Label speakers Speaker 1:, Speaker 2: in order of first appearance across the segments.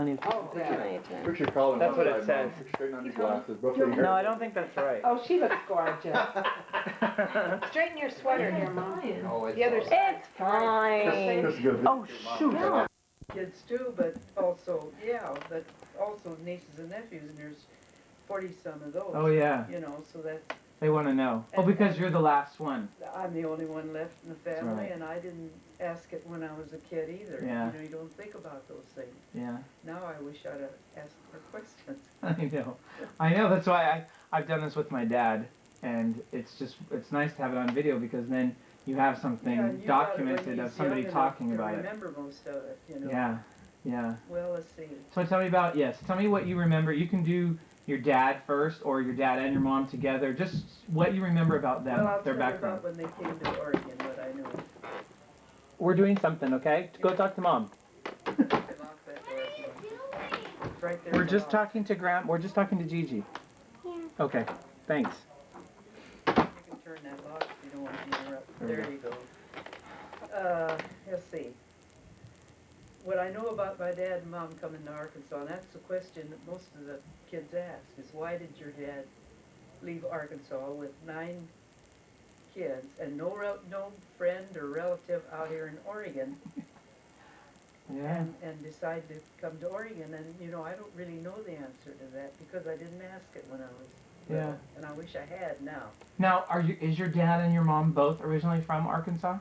Speaker 1: Oh, yeah.
Speaker 2: Richard Collins.
Speaker 3: That's what it says.
Speaker 2: Straighten on your glasses. Brooklyn hair.
Speaker 3: No, I don't think that's right.
Speaker 1: Oh, she looks gorgeous. Straighten your sweater here, Mom.
Speaker 2: Oh, it's
Speaker 1: The other side.
Speaker 4: It's fine.
Speaker 2: Chris good.
Speaker 4: Oh, shoot.
Speaker 1: Yeah. Kids too, but also, but also nieces and nephews, and there's 40-some of those.
Speaker 3: Oh, yeah.
Speaker 1: You know, so that
Speaker 3: They want to know. Oh, because you're the last one.
Speaker 1: I'm the only one left in the family,
Speaker 3: right.
Speaker 1: and I didn't ask it when I was a kid either.
Speaker 3: Yeah.
Speaker 1: You know, you don't think about those things.
Speaker 3: Yeah.
Speaker 1: Now I wish I'd have asked her questions.
Speaker 3: I know. That's why I've done this with my dad, and it's nice to have it on video because then you have something
Speaker 1: Yeah, and you
Speaker 3: documented
Speaker 1: got it
Speaker 3: of somebody
Speaker 1: when he's
Speaker 3: talking
Speaker 1: young
Speaker 3: about
Speaker 1: enough
Speaker 3: it.
Speaker 1: to remember most of it, you know.
Speaker 3: Yeah. Yeah.
Speaker 1: Well, let's see.
Speaker 3: So tell me about, tell me what you remember. You can do your dad first, or your dad and your mom together. Just what you remember about them,
Speaker 1: Well, I'll
Speaker 3: their
Speaker 1: tell you
Speaker 3: background.
Speaker 1: about when they came to Oregon, what I knew.
Speaker 3: We're doing something, okay? Go talk to Mom.
Speaker 1: Lock that door. It's right there.
Speaker 3: We're just talking to We're just talking to Gigi.
Speaker 4: Yeah.
Speaker 3: Okay. Thanks.
Speaker 1: You can turn that lock if you don't want to interrupt. There you go. Let's see. What I know about my dad and mom coming to Arkansas, and that's the question that most of the kids ask, is why did your dad leave Arkansas with 9 kids and no friend or relative out here in Oregon
Speaker 3: Yeah.
Speaker 1: and decide to come to Oregon? And, you know, I don't really know the answer to that because I didn't ask it when I was little, and I wish I had now.
Speaker 3: Now, is your dad and your mom both originally from Arkansas?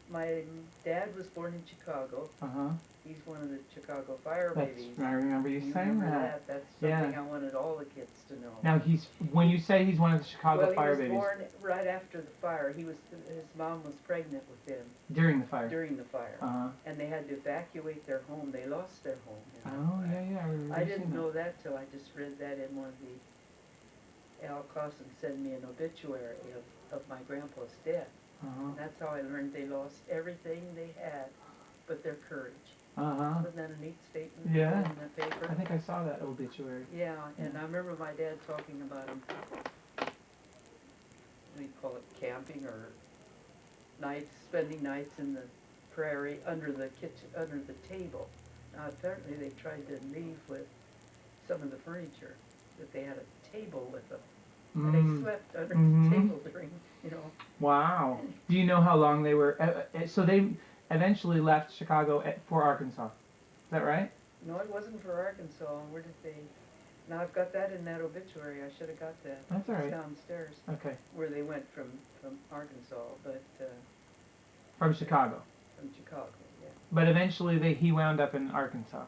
Speaker 1: My dad was born in Chicago.
Speaker 3: Uh-huh.
Speaker 1: He's one of the Chicago fire babies.
Speaker 3: I remember you saying
Speaker 1: remember
Speaker 3: that.
Speaker 1: That's something I wanted all the kids to know.
Speaker 3: Now, when you say he's one of the Chicago fire babies.
Speaker 1: He was born right after the fire. His mom was pregnant with him.
Speaker 3: During the fire?
Speaker 1: During the fire.
Speaker 3: Uh-huh.
Speaker 1: And they had to evacuate their home. They lost their home.
Speaker 3: You know? Oh, yeah.
Speaker 1: I didn't know that till I just read that in one of the, Al Clausen sent me an obituary of my grandpa's death.
Speaker 3: Uh-huh.
Speaker 1: And that's how I learned they lost everything they had but their courage.
Speaker 3: Uh-huh.
Speaker 1: Wasn't that a neat statement
Speaker 3: Yeah.
Speaker 1: in the paper?
Speaker 3: I think I saw that obituary.
Speaker 1: Yeah, and I remember my dad talking about him, we call it camping or spending nights in the prairie under the kitchen, under the table. Now apparently they tried to leave with some of the furniture, that they had a table with them. And they slept under the table during, you know.
Speaker 3: Wow. Do you know how long they were, so they eventually left Chicago for Arkansas. Is that right?
Speaker 1: No, it wasn't for Arkansas. Where did they? Now I've got that in that obituary. I should have got that.
Speaker 3: That's all right.
Speaker 1: It's downstairs.
Speaker 3: Okay.
Speaker 1: Where they went from Arkansas, but
Speaker 3: From Chicago.
Speaker 1: from Chicago, yeah.
Speaker 3: But eventually he wound up in Arkansas.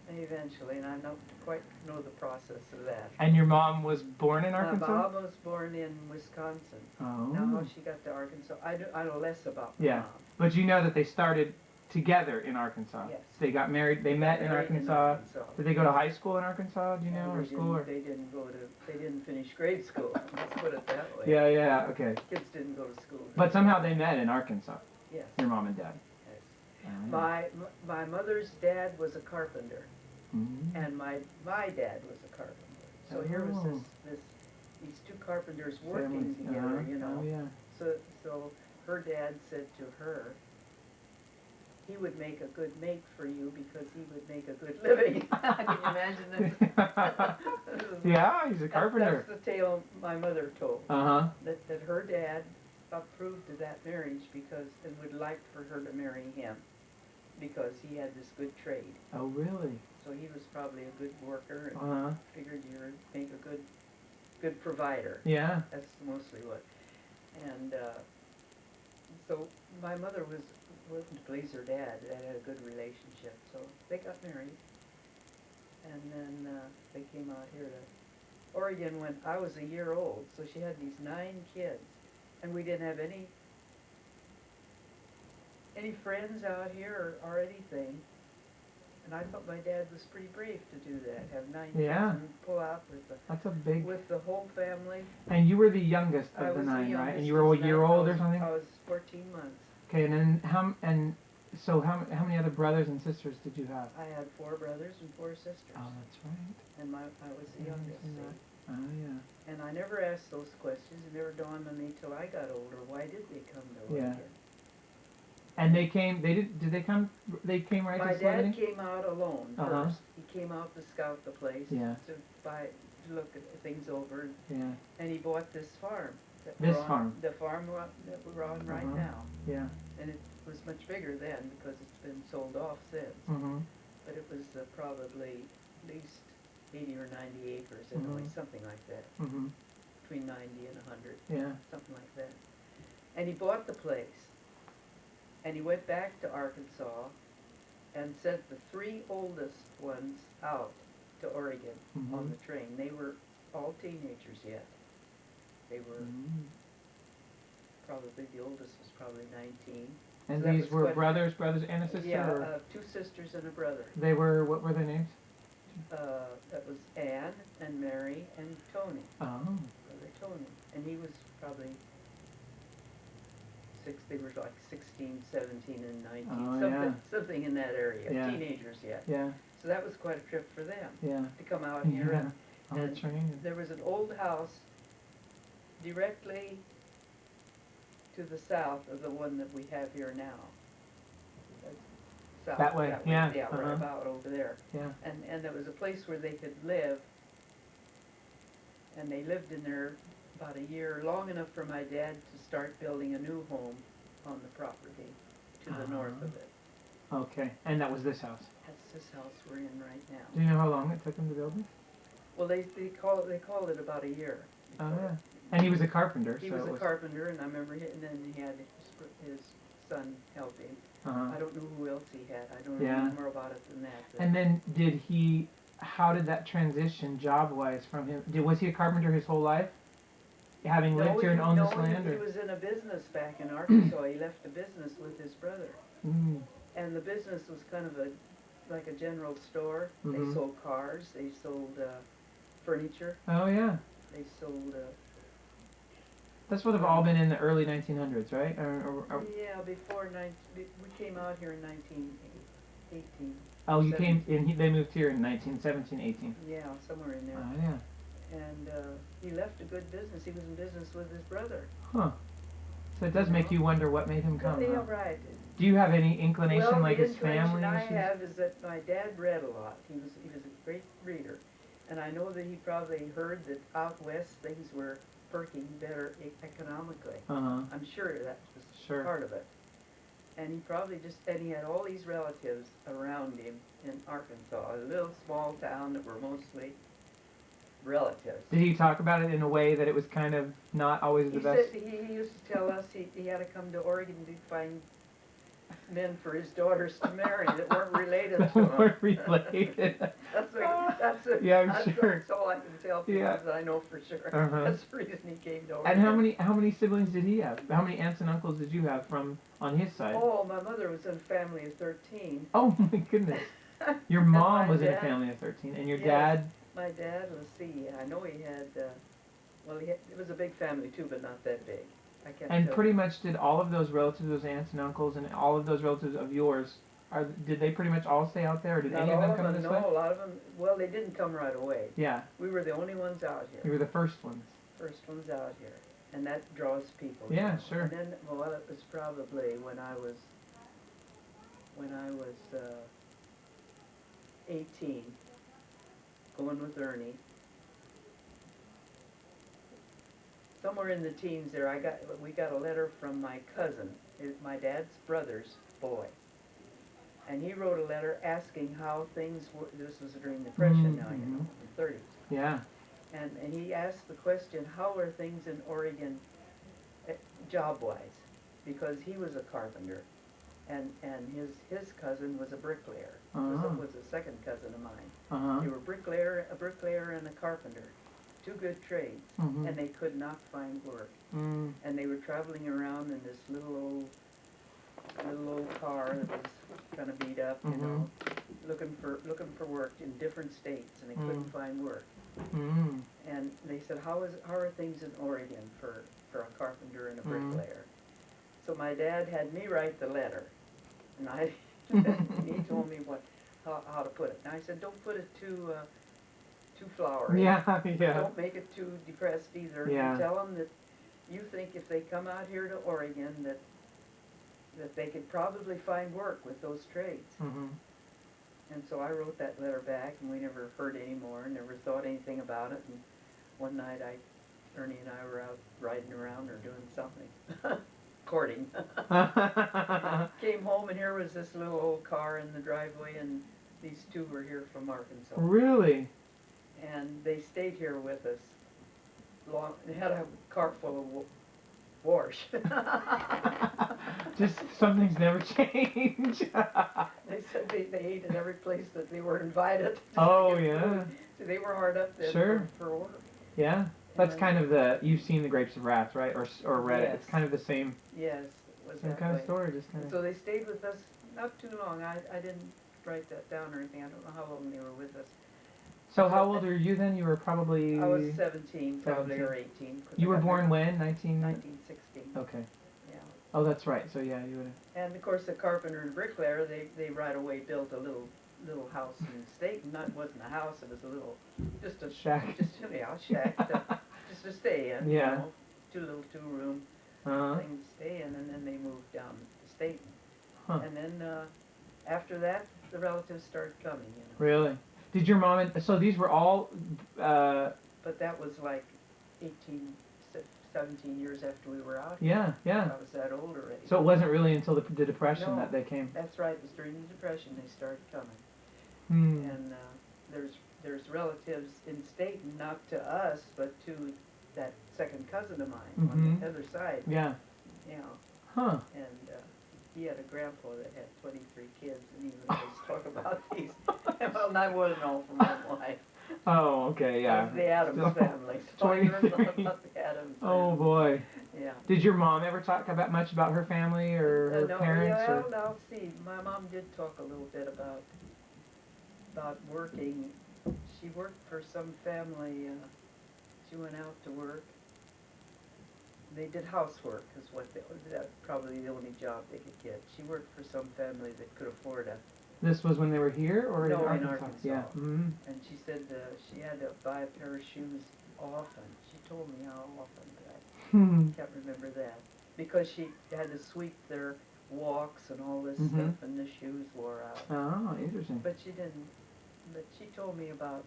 Speaker 1: Eventually, and I don't quite know the process of that.
Speaker 3: And your mom was born in Arkansas?
Speaker 1: My mom was born in Wisconsin.
Speaker 3: Oh.
Speaker 1: Now how she got to Arkansas, I know less about my
Speaker 3: Yeah.
Speaker 1: mom.
Speaker 3: But you know that they started together in Arkansas.
Speaker 1: Yes.
Speaker 3: They got married. They met in Arkansas. Did they go to high school in Arkansas? Do you know, or school?
Speaker 1: They didn't finish grade school. Let's put it that way.
Speaker 3: Yeah. Okay.
Speaker 1: Kids didn't go to school.
Speaker 3: But somehow they met in Arkansas.
Speaker 1: Yes.
Speaker 3: Your mom and dad.
Speaker 1: Yes. My mother's dad was a carpenter, and my dad was a carpenter. So here was these two carpenters working together, you know.
Speaker 3: Oh, yeah.
Speaker 1: So her dad said to her, he would make a good mate for you because he would make a good living. Can you imagine that?
Speaker 3: Yeah, he's a carpenter.
Speaker 1: That's the tale my mother told.
Speaker 3: Uh-huh.
Speaker 1: That her dad approved of that marriage and would like for her to marry him because he had this good trade.
Speaker 3: Oh, really?
Speaker 1: So he was probably a good worker and figured you would make a good provider.
Speaker 3: Yeah.
Speaker 1: That's mostly what. And so my mother wasn't to please her dad. They had a good relationship. So they got married. And then they came out here to Oregon when I was a year old. So she had these 9 kids. And we didn't have any friends out here or anything. And I thought my dad was pretty brave to do that, have 9 kids and pull out with the whole family.
Speaker 3: And you were the youngest of the 9, right? And you were a year old or something?
Speaker 1: I was 14 months.
Speaker 3: Okay, and then how many other brothers and sisters did you have?
Speaker 1: I had 4 brothers and 4 sisters.
Speaker 3: Oh, that's right.
Speaker 1: And I was the youngest.
Speaker 3: Oh, yeah.
Speaker 1: And I never asked those questions. It never dawned on me till I got older. Why did they come to Oregon?
Speaker 3: Yeah. And they came right to Slovenia?
Speaker 1: My dad came out alone first. He came out to scout the place,
Speaker 3: Yeah.
Speaker 1: to look at things over,
Speaker 3: Yeah.
Speaker 1: and he bought this farm.
Speaker 3: This farm?
Speaker 1: The farm that we're on right
Speaker 3: Uh-huh.
Speaker 1: now.
Speaker 3: Yeah.
Speaker 1: And it was much bigger then because it's been sold off since.
Speaker 3: Mm-hmm.
Speaker 1: But it was probably at least 80 or 90 acres anyway,
Speaker 3: Mhm.
Speaker 1: something like that,
Speaker 3: Mm-hmm.
Speaker 1: between 90 and 100,
Speaker 3: Yeah.
Speaker 1: something like that. And he bought the place, and he went back to Arkansas and sent the 3 oldest ones out to Oregon on
Speaker 3: Mhm.
Speaker 1: the train. They were all teenagers yet. They were
Speaker 3: Mm.
Speaker 1: probably, the oldest was probably 19.
Speaker 3: And
Speaker 1: So that
Speaker 3: these
Speaker 1: was
Speaker 3: were
Speaker 1: quite-
Speaker 3: brothers and a sister?
Speaker 1: Yeah,
Speaker 3: Or
Speaker 1: 2 sisters and a brother.
Speaker 3: they were, what were their names?
Speaker 1: That was Anne and Mary and Tony,
Speaker 3: Oh.
Speaker 1: brother Tony. And he was probably they were like 16, 17, and 19,
Speaker 3: Oh,
Speaker 1: something in that area,
Speaker 3: Yeah.
Speaker 1: teenagers yet.
Speaker 3: Yeah.
Speaker 1: So that was quite a trip for them
Speaker 3: Yeah.
Speaker 1: to come out here.
Speaker 3: Yeah. On the
Speaker 1: And
Speaker 3: train.
Speaker 1: there was an old house directly to the south of the one that we have here now. South,
Speaker 3: That way, yeah,
Speaker 1: Yeah,
Speaker 3: uh-huh.
Speaker 1: right about over there.
Speaker 3: Yeah.
Speaker 1: And there was a place where they could live, and they lived in there about a year, long enough for my dad to start building a new home on the property to the north of it.
Speaker 3: Okay. And that was this house.
Speaker 1: That's this house we're in right
Speaker 3: Do
Speaker 1: now.
Speaker 3: you know how long it took him to build this?
Speaker 1: Well, they called it about a year.
Speaker 3: Oh, yeah. And he was a carpenter,
Speaker 1: He
Speaker 3: so
Speaker 1: was
Speaker 3: it
Speaker 1: a
Speaker 3: was...
Speaker 1: carpenter, and I remember and then he had his son help him.
Speaker 3: Uh-huh.
Speaker 1: I don't know who else he had. I don't
Speaker 3: Yeah.
Speaker 1: know more about it than that. But
Speaker 3: And then how did that transition job-wise from him? Was he a carpenter his whole life? Having lived here and owned this land?
Speaker 1: He
Speaker 3: Or?
Speaker 1: was in a business back in Arkansas. He left the business with his brother.
Speaker 3: Mm.
Speaker 1: And the business was kind of like a general store.
Speaker 3: Mhm.
Speaker 1: They sold cars, they sold furniture,
Speaker 3: Oh, yeah.
Speaker 1: they sold,
Speaker 3: This would have all been in the early 1900s, right? Or
Speaker 1: yeah, we came out here in 1918.
Speaker 3: oh, you came in, they moved here in 1917, 18.
Speaker 1: Yeah, somewhere in there.
Speaker 3: Oh, yeah.
Speaker 1: And he left a good business. He was in business with his brother.
Speaker 3: Huh. So it does make you wonder what made him come,
Speaker 1: Yeah,
Speaker 3: huh?
Speaker 1: right.
Speaker 3: Do you have any inclination,
Speaker 1: Well,
Speaker 3: like
Speaker 1: the
Speaker 3: his family
Speaker 1: inclination I
Speaker 3: issues?
Speaker 1: have is that my dad read a lot. He was a great reader. And I know that he probably heard that out west things were perking better economically.
Speaker 3: Uh-huh.
Speaker 1: I'm sure that was
Speaker 3: Sure.
Speaker 1: part of it. And he probably and he had all these relatives around him in Arkansas, a little small town that were mostly relatives.
Speaker 3: Did he talk about it in a way that it was kind of not always the
Speaker 1: He
Speaker 3: best?
Speaker 1: said he used to tell us he had to come to Oregon to find men for his daughters to marry that weren't related to him.
Speaker 3: Weren't related. Yeah, I'm sure.
Speaker 1: That's all I can tell people
Speaker 3: Yeah.
Speaker 1: that I know for sure.
Speaker 3: Uh-huh.
Speaker 1: That's the reason he came to Oregon.
Speaker 3: And how many siblings did he have? How many aunts and uncles did you have on his side?
Speaker 1: Oh, my mother was in a family of 13.
Speaker 3: Oh my goodness. Your
Speaker 1: And
Speaker 3: mom
Speaker 1: my
Speaker 3: was in a
Speaker 1: dad-
Speaker 3: family of 13, and your
Speaker 1: Yes.
Speaker 3: dad?
Speaker 1: My dad, let's see, I know he had, it was a big family too, but not that big. I can't
Speaker 3: And
Speaker 1: tell
Speaker 3: pretty
Speaker 1: you.
Speaker 3: much did all of those relatives, those aunts and uncles, and all of those relatives of yours, did they pretty much all stay out there, or did
Speaker 1: Not
Speaker 3: any of
Speaker 1: all
Speaker 3: them come this
Speaker 1: no,
Speaker 3: way?
Speaker 1: a lot of them, well, they didn't come right away.
Speaker 3: Yeah,
Speaker 1: We were the only ones out
Speaker 3: you
Speaker 1: here,
Speaker 3: were the first ones.
Speaker 1: first ones out here, and that draws people.
Speaker 3: Yeah,
Speaker 1: you know.
Speaker 3: sure.
Speaker 1: And then, well, it was probably when I was 18, going with Ernie. Somewhere in the teens there, we got a letter from my cousin, my dad's brother's boy. And he wrote a letter asking how things were, this was during the Depression now, you know, in the 30s.
Speaker 3: Yeah.
Speaker 1: And he asked the question, how are things in Oregon job-wise? Because he was a carpenter, and his cousin was a bricklayer, was a second cousin of mine.
Speaker 3: Uh-huh.
Speaker 1: They were a bricklayer and a carpenter, 2 good trades,
Speaker 3: Mhm.
Speaker 1: and they could not find work.
Speaker 3: Mm.
Speaker 1: And they were traveling around in this little old car that was kind of beat up, you know, looking for work in different states, and they couldn't find work.
Speaker 3: Mm.
Speaker 1: And they said, how are things in Oregon for a carpenter and a bricklayer? So my dad had me write the letter, and he told me how to put it. And I said, don't put it too flowery.
Speaker 3: Yeah, yeah.
Speaker 1: Don't make it too depressed either.
Speaker 3: Yeah.
Speaker 1: And tell them that you think if they come out here to Oregon that they could probably find work with those trades.
Speaker 3: Mhm.
Speaker 1: And so I wrote that letter back, and we never heard any more, never thought anything about it. And one night, Ernie and I were out riding around or doing something, courting. Came home, and here was this little old car in the driveway, and these two were here from Arkansas.
Speaker 3: Really?
Speaker 1: And they stayed here with us. They had a cart full of wash.
Speaker 3: Just some things never change.
Speaker 1: They said they ate at every place that they were invited.
Speaker 3: Oh, yeah.
Speaker 1: So they were hard up there
Speaker 3: Sure.
Speaker 1: for work.
Speaker 3: Yeah. That's kind of you've seen The Grapes of Wrath, right? Or read it.
Speaker 1: Yes.
Speaker 3: It's kind of the same,
Speaker 1: Yes, it was
Speaker 3: same
Speaker 1: that
Speaker 3: kind
Speaker 1: way.
Speaker 3: of story, just kind
Speaker 1: And
Speaker 3: of.
Speaker 1: so they stayed with us not too long. I didn't write that down or anything. I don't know how long they were with us.
Speaker 3: So how old are you then? You were probably.
Speaker 1: I was 17, probably,
Speaker 3: 17.
Speaker 1: or 18.
Speaker 3: You were born when? 19.
Speaker 1: 1916.
Speaker 3: Okay.
Speaker 1: Yeah.
Speaker 3: Oh, that's right. So yeah, you would.
Speaker 1: And of course, the carpenter and bricklayer, they right away built a little house in the state. And that wasn't a house; it was a little, just a
Speaker 3: Shack.
Speaker 1: just a shack, just to stay in.
Speaker 3: Yeah.
Speaker 1: You know, two-room
Speaker 3: Uh-huh.
Speaker 1: thing to stay in, and then they moved down to the state.
Speaker 3: Huh.
Speaker 1: And then after that, the relatives started coming. You know.
Speaker 3: Really? Did your mom and so these were all?
Speaker 1: But that was like 18, 17 years after we were out.
Speaker 3: Yeah, yeah.
Speaker 1: I was that old already.
Speaker 3: So it wasn't really until the Depression
Speaker 1: No.
Speaker 3: that they came.
Speaker 1: That's right. It was during the Depression they started coming.
Speaker 3: Hmm.
Speaker 1: And there's relatives in state, not to us, but to that second cousin of mine on the other side.
Speaker 3: Yeah.
Speaker 1: You know,
Speaker 3: Huh.
Speaker 1: and he had a grandpa that had 23 kids, and he would always talk about these. Well, I wasn't all from one wife.
Speaker 3: Oh, okay, yeah.
Speaker 1: It was the Addams
Speaker 3: So,
Speaker 1: family. So I learned
Speaker 3: 23.
Speaker 1: about the Addams
Speaker 3: Oh
Speaker 1: family.
Speaker 3: boy.
Speaker 1: Yeah.
Speaker 3: Did your mom ever talk about much about her family or her
Speaker 1: No,
Speaker 3: parents?
Speaker 1: yeah,
Speaker 3: Or?
Speaker 1: I'll see. My mom did talk a little bit about working. She worked for some family. She went out to work. They did housework, is what that's probably the only job they could get. She worked for some family that could afford a.
Speaker 3: This was when they were here, or
Speaker 1: No,
Speaker 3: in
Speaker 1: in
Speaker 3: Arkansas?
Speaker 1: Arkansas.
Speaker 3: Yeah. Mm-hmm.
Speaker 1: And she said she had to buy a pair of shoes often. She told me how often, but I can't remember that. Because she had to sweep their walks and all this stuff, and the shoes wore out.
Speaker 3: Oh, interesting.
Speaker 1: But she didn't. But she told me about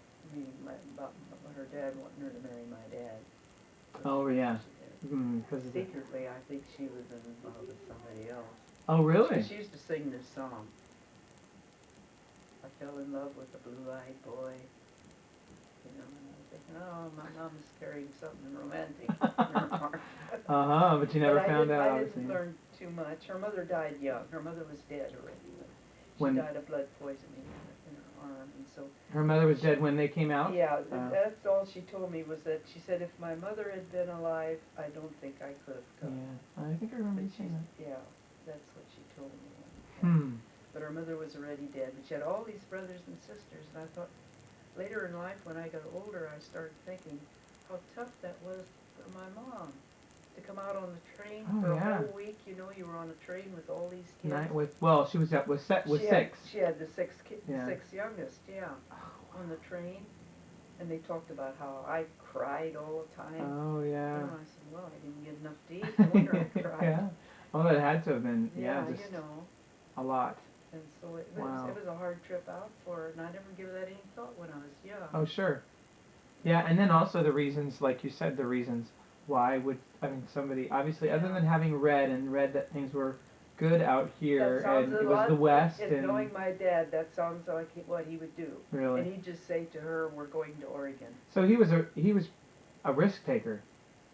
Speaker 1: her dad wanting her to marry my dad.
Speaker 3: Oh, yeah.
Speaker 1: She did.
Speaker 3: Because
Speaker 1: Secretly, I think she was in love with somebody else.
Speaker 3: Oh, really?
Speaker 1: She used to sing this song. I fell in love with a blue-eyed boy. You know, and I was thinking, oh, my mom's carrying something romantic in her heart.
Speaker 3: But you never
Speaker 1: But
Speaker 3: found out.
Speaker 1: I didn't learn too much. Her mother died young. Her mother was dead already. She
Speaker 3: When-
Speaker 1: died of blood poisoning in her arm, and so.
Speaker 3: Her mother was dead when they came out?
Speaker 1: Yeah, that's all she told me was that she said if my mother had been alive, I don't think I could have come.
Speaker 3: Yeah, I think I remember you saying that.
Speaker 1: Yeah, that's what she told me. But her mother was already dead, but she had all these brothers and sisters, and I thought, later in life, when I got older, I started thinking how tough that was for my mom to come out on the train for a whole week. You know, you were on a train with all these kids.
Speaker 3: She was up with
Speaker 1: She
Speaker 3: six.
Speaker 1: had the six
Speaker 3: Yeah.
Speaker 1: six youngest, on the train, and they talked about how I cried all the time.
Speaker 3: Oh, yeah.
Speaker 1: And I said, well, I didn't get enough to eat. No wonder I cried.
Speaker 3: Yeah. Oh, that had to have been,
Speaker 1: Yeah,
Speaker 3: just
Speaker 1: you know.
Speaker 3: a lot.
Speaker 1: And so it was a hard trip out for her, and I never gave that any thought when I was young.
Speaker 3: Oh, sure. Yeah, and then also the reasons, like you said, the reasons why somebody, obviously, other than having read that things were good out here, and it was the West, and
Speaker 1: knowing my dad, that sounds like what he would do.
Speaker 3: Really?
Speaker 1: And he'd just say to her, "We're going to Oregon."
Speaker 3: So he was a risk taker.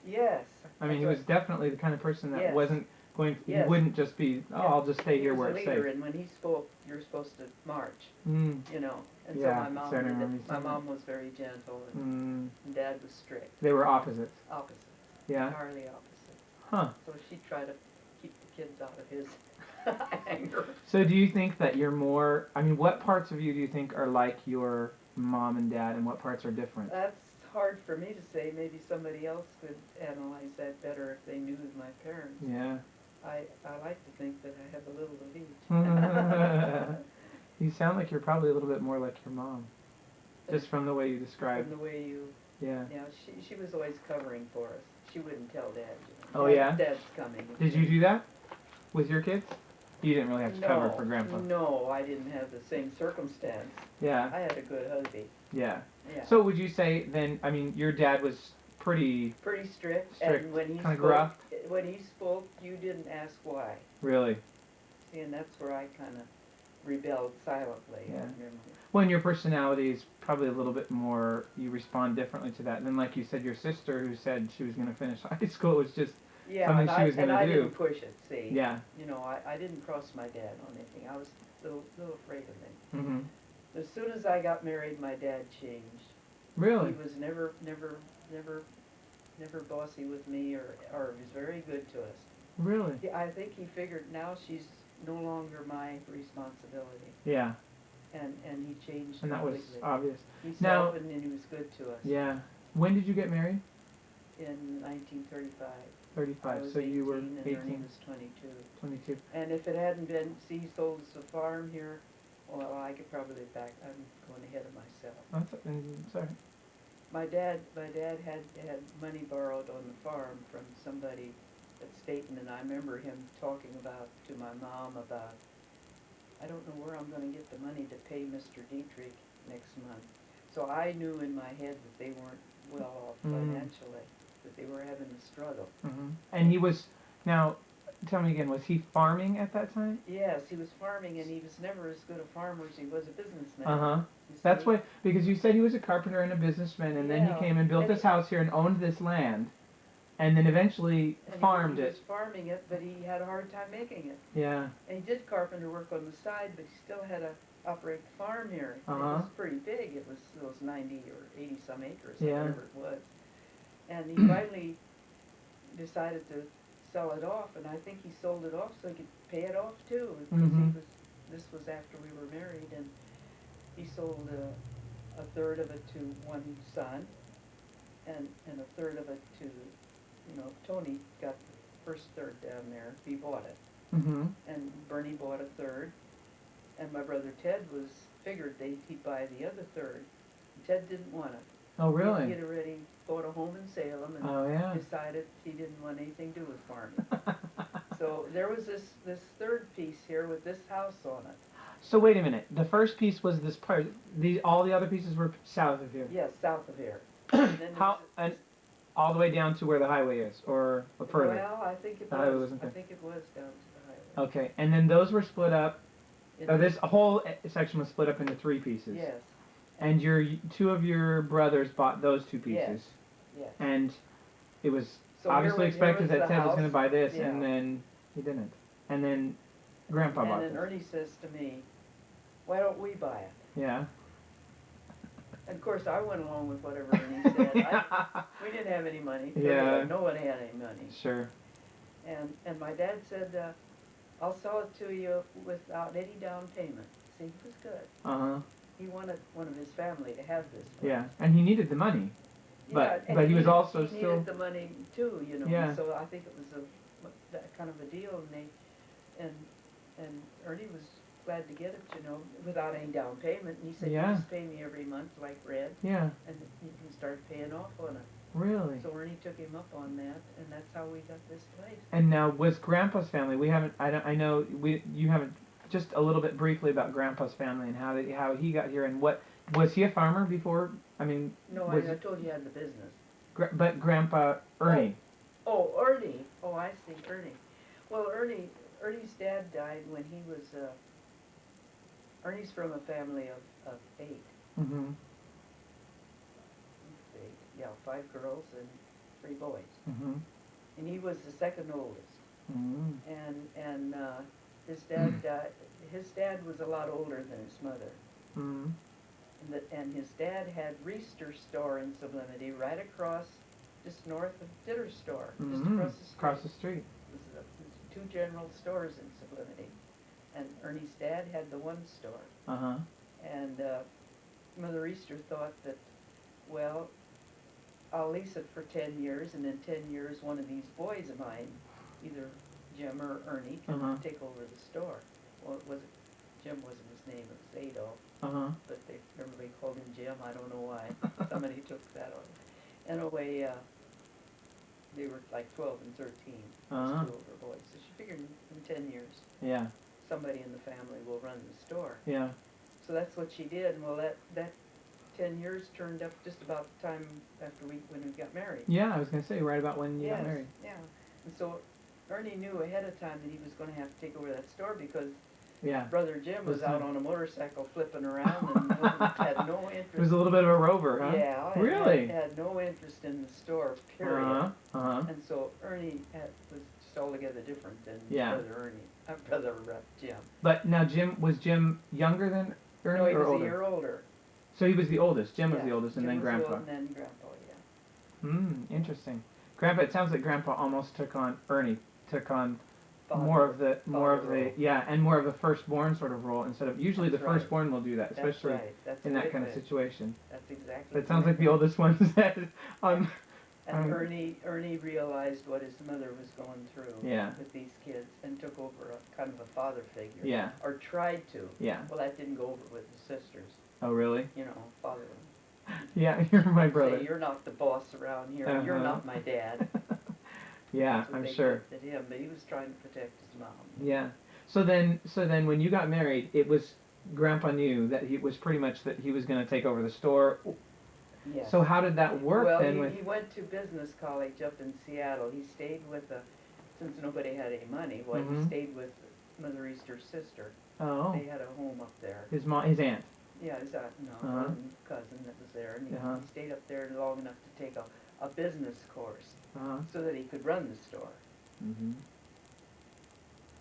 Speaker 1: Yes.
Speaker 3: I mean, he was definitely the kind of person that wasn't going. He
Speaker 1: Yes.
Speaker 3: wouldn't just be, I'll just stay here where
Speaker 1: He
Speaker 3: it's
Speaker 1: was a leader,
Speaker 3: safe.
Speaker 1: and when he spoke, you're supposed to march.
Speaker 3: Mm.
Speaker 1: You know. And
Speaker 3: Yeah,
Speaker 1: so my mom
Speaker 3: so I
Speaker 1: did
Speaker 3: remember
Speaker 1: it.
Speaker 3: you
Speaker 1: My
Speaker 3: saying
Speaker 1: mom was very gentle, and Dad was strict.
Speaker 3: They were opposites.
Speaker 1: Opposite.
Speaker 3: Yeah.
Speaker 1: Entirely opposite.
Speaker 3: Huh.
Speaker 1: So she tried to keep the kids out of his anger.
Speaker 3: So do you think that you're more, what parts of you do you think are like your mom and dad, and what parts are different?
Speaker 1: That's hard for me to say. Maybe somebody else could analyze that better if they knew my parents.
Speaker 3: Yeah.
Speaker 1: I like to think that I have a little of each.
Speaker 3: You sound like you're probably a little bit more like your mom, just from the way you described.
Speaker 1: From the way you.
Speaker 3: Yeah.
Speaker 1: Yeah, she was always covering for us. She wouldn't tell Dad.
Speaker 3: Oh, yeah?
Speaker 1: Dad's coming.
Speaker 3: Did you do that with your kids? You didn't really have to cover for Grandpa.
Speaker 1: No, I didn't have the same circumstance.
Speaker 3: Yeah.
Speaker 1: I had a good hubby.
Speaker 3: Yeah.
Speaker 1: Yeah.
Speaker 3: So would you say then? I mean, your dad was pretty
Speaker 1: strict,
Speaker 3: strict,
Speaker 1: and when he
Speaker 3: kind of
Speaker 1: spoke,
Speaker 3: gruff.
Speaker 1: when he spoke, you didn't ask why.
Speaker 3: Really.
Speaker 1: See, and that's where I kind of rebelled silently.
Speaker 3: Yeah. Well, your personality is probably a little bit more. You respond differently to that than, like you said, your sister who said she was going to finish high school. It was just something she was going to do.
Speaker 1: I didn't push it. See.
Speaker 3: Yeah.
Speaker 1: You know, I didn't cross my dad on anything. I was a little afraid of him.
Speaker 3: Mm-hmm.
Speaker 1: As soon as I got married, my dad changed.
Speaker 3: Really?
Speaker 1: He was never bossy with me, or was very good to us.
Speaker 3: Really?
Speaker 1: I think he figured now she's no longer my responsibility.
Speaker 3: Yeah.
Speaker 1: And he changed.
Speaker 3: And that was
Speaker 1: completely.
Speaker 3: obvious.
Speaker 1: He
Speaker 3: Now,
Speaker 1: softened and he was good to us.
Speaker 3: Yeah. When did you get married?
Speaker 1: In 1935.
Speaker 3: 35. So you were 18.
Speaker 1: And Ernie was 22.
Speaker 3: 22.
Speaker 1: And if it hadn't been, see, he sold us a farm here. Well, I could probably I'm going ahead of myself.
Speaker 3: Sorry.
Speaker 1: My dad had money borrowed on the farm from somebody at Staten, and I remember him talking to my mom about, I don't know where I'm going to get the money to pay Mr. Dietrich next month. So I knew in my head that they weren't well off financially, that they were having a struggle.
Speaker 3: Mm-hmm. And he was, now, tell me again, was he farming at that time?
Speaker 1: Yes, he was farming, and he was never as good a farmer as he was a businessman.
Speaker 3: Uh-huh. That's why, because you said he was a carpenter and a businessman, and then he came and built this house here and owned this land, and then eventually farmed it.
Speaker 1: He was farming it, but he had a hard time making it.
Speaker 3: Yeah.
Speaker 1: And he did carpenter work on the side, but he still had to operate the farm here. It was pretty big. It was those 90 or 80 some acres, or whatever it was. And he finally decided to sell it off, and I think he sold it off so he could pay it off too. Because this was after we were married, and he sold a third of it to one son, and a third of it to, Tony got the first third down there. He bought it.
Speaker 3: Mm-hmm.
Speaker 1: And Bernie bought a third, and my brother Ted figured he'd buy the other third. Ted didn't want it.
Speaker 3: Oh, really?
Speaker 1: He had already bought a home in Salem and decided he didn't want anything to do with farming. So there was this third piece here with this house on it.
Speaker 3: So wait a minute. The first piece was this part. All the other pieces were south of here.
Speaker 1: Yes, south of here.
Speaker 3: And all the way down to where the highway is, or further?
Speaker 1: Well, I think it was. I think it was down to the highway.
Speaker 3: Okay, and then those were split up. This whole section was split up into three pieces.
Speaker 1: Yes.
Speaker 3: And two of your brothers bought those two pieces.
Speaker 1: Yes.
Speaker 3: And it was obviously expected that Ted was going to buy this,
Speaker 1: yeah.
Speaker 3: and then he didn't. And then Grandpa bought it.
Speaker 1: And then Ernie says to me, "Why don't we buy it?"
Speaker 3: Yeah.
Speaker 1: And of course, I went along with whatever Ernie said. We didn't have any money.
Speaker 3: Yeah.
Speaker 1: No one had any money.
Speaker 3: Sure.
Speaker 1: And my dad said, "I'll sell it to you without any down payment." See, he was good.
Speaker 3: Uh-huh.
Speaker 1: He wanted one of his family to have this.
Speaker 3: Yeah, and he needed the money. But he was also
Speaker 1: he
Speaker 3: still
Speaker 1: needed the money too,
Speaker 3: Yeah.
Speaker 1: So I think it was that kind of a deal, and Ernie was glad to get it, without any down payment. And he said, "You just pay me every month like rent,
Speaker 3: Yeah.
Speaker 1: and you can start paying off on it."
Speaker 3: Really?
Speaker 1: So Ernie took him up on that, and that's how we got this place.
Speaker 3: And now was Grandpa's family? You haven't just a little bit briefly about Grandpa's family and how he got here and what was he a farmer before? I mean,
Speaker 1: no, I told you I had the business.
Speaker 3: But Grandpa Ernie.
Speaker 1: Oh, Ernie. Oh, I see, Ernie. Well, Ernie's dad died when he was. Ernie's from a family of 8.
Speaker 3: Mm-hmm.
Speaker 1: 8, yeah, 5 girls and 3 boys.
Speaker 3: Mm-hmm.
Speaker 1: And he was the second oldest.
Speaker 3: Mm-hmm.
Speaker 1: And his dad died. His dad was a lot older than his mother.
Speaker 3: Mm-hmm.
Speaker 1: And his dad had Riesterer store in Sublimity, right across, just north of Ditter store, just across the street.
Speaker 3: Across the street.
Speaker 1: There's 2 general stores in Sublimity. And Ernie's dad had the one store.
Speaker 3: Uh-huh.
Speaker 1: And Mother Easter thought that, well, I'll lease it for 10 years, and in 10 years one of these boys of mine, either Jim or Ernie, can take over the store. Well, Jim wasn't his name, it was Adolf.
Speaker 3: Uh-huh.
Speaker 1: But everybody called him Jim, I don't know why. Somebody took that on. Anyway, they were like 12 and 13, those 2 older boys. So she figured in 10 years.
Speaker 3: Yeah.
Speaker 1: somebody in the family will run the store.
Speaker 3: Yeah.
Speaker 1: So that's what she did, and well, that 10 years turned up just about the time after when we got married.
Speaker 3: Yeah, I was gonna say right about when you
Speaker 1: Yes,
Speaker 3: got married.
Speaker 1: yeah. And so Ernie knew ahead of time that he was going to have to take over that store because
Speaker 3: Yeah.
Speaker 1: Brother Jim was
Speaker 3: Was
Speaker 1: out
Speaker 3: time.
Speaker 1: on a motorcycle flipping around and had no interest.
Speaker 3: It was a little bit of a rover, huh?
Speaker 1: Yeah, and
Speaker 3: Really?
Speaker 1: had no interest in the store, period. And so Ernie was just altogether different than
Speaker 3: Yeah.
Speaker 1: Brother Jim.
Speaker 3: But now was Jim younger than Ernie
Speaker 1: No, he
Speaker 3: or
Speaker 1: was
Speaker 3: older?
Speaker 1: a year older.
Speaker 3: So he was the oldest. Jim was
Speaker 1: Yeah,
Speaker 3: the oldest, and
Speaker 1: Jim
Speaker 3: then
Speaker 1: was
Speaker 3: Grandpa.
Speaker 1: the old, and then Grandpa, yeah.
Speaker 3: Interesting. Grandpa. It sounds like Grandpa almost took on Ernie. Took on
Speaker 1: Father,
Speaker 3: more of the
Speaker 1: role.
Speaker 3: and more of the firstborn sort of role instead of usually
Speaker 1: That's
Speaker 3: the
Speaker 1: right.
Speaker 3: firstborn will do that, especially
Speaker 1: That's right. That's
Speaker 3: in that kind of situation.
Speaker 1: That's exactly.
Speaker 3: But it sounds like the oldest one said on.
Speaker 1: And Ernie realized what his mother was going through with these kids and took over a kind of a father figure.
Speaker 3: Yeah.
Speaker 1: Or tried to.
Speaker 3: Yeah.
Speaker 1: Well, that didn't go over with the sisters.
Speaker 3: Oh, really?
Speaker 1: You know, father.
Speaker 3: Yeah, you're my brother.
Speaker 1: Say, you're not the boss around here. You're not my dad.
Speaker 3: Yeah, I'm sure.
Speaker 1: At him, but he was trying to protect his mom.
Speaker 3: Yeah. So then when you got married, it was Grandpa knew that he was pretty much that he was going to take over the store.
Speaker 1: Yes.
Speaker 3: So how did that work then?
Speaker 1: Well, he went to business college up in Seattle. He stayed with since nobody had any money, he stayed with Mother Riestere's sister.
Speaker 3: Oh.
Speaker 1: They had a home up there.
Speaker 3: His aunt.
Speaker 1: Yeah, his cousin that was there, and he stayed up there long enough to take a business course so that he could run the store.
Speaker 3: Mm-hmm.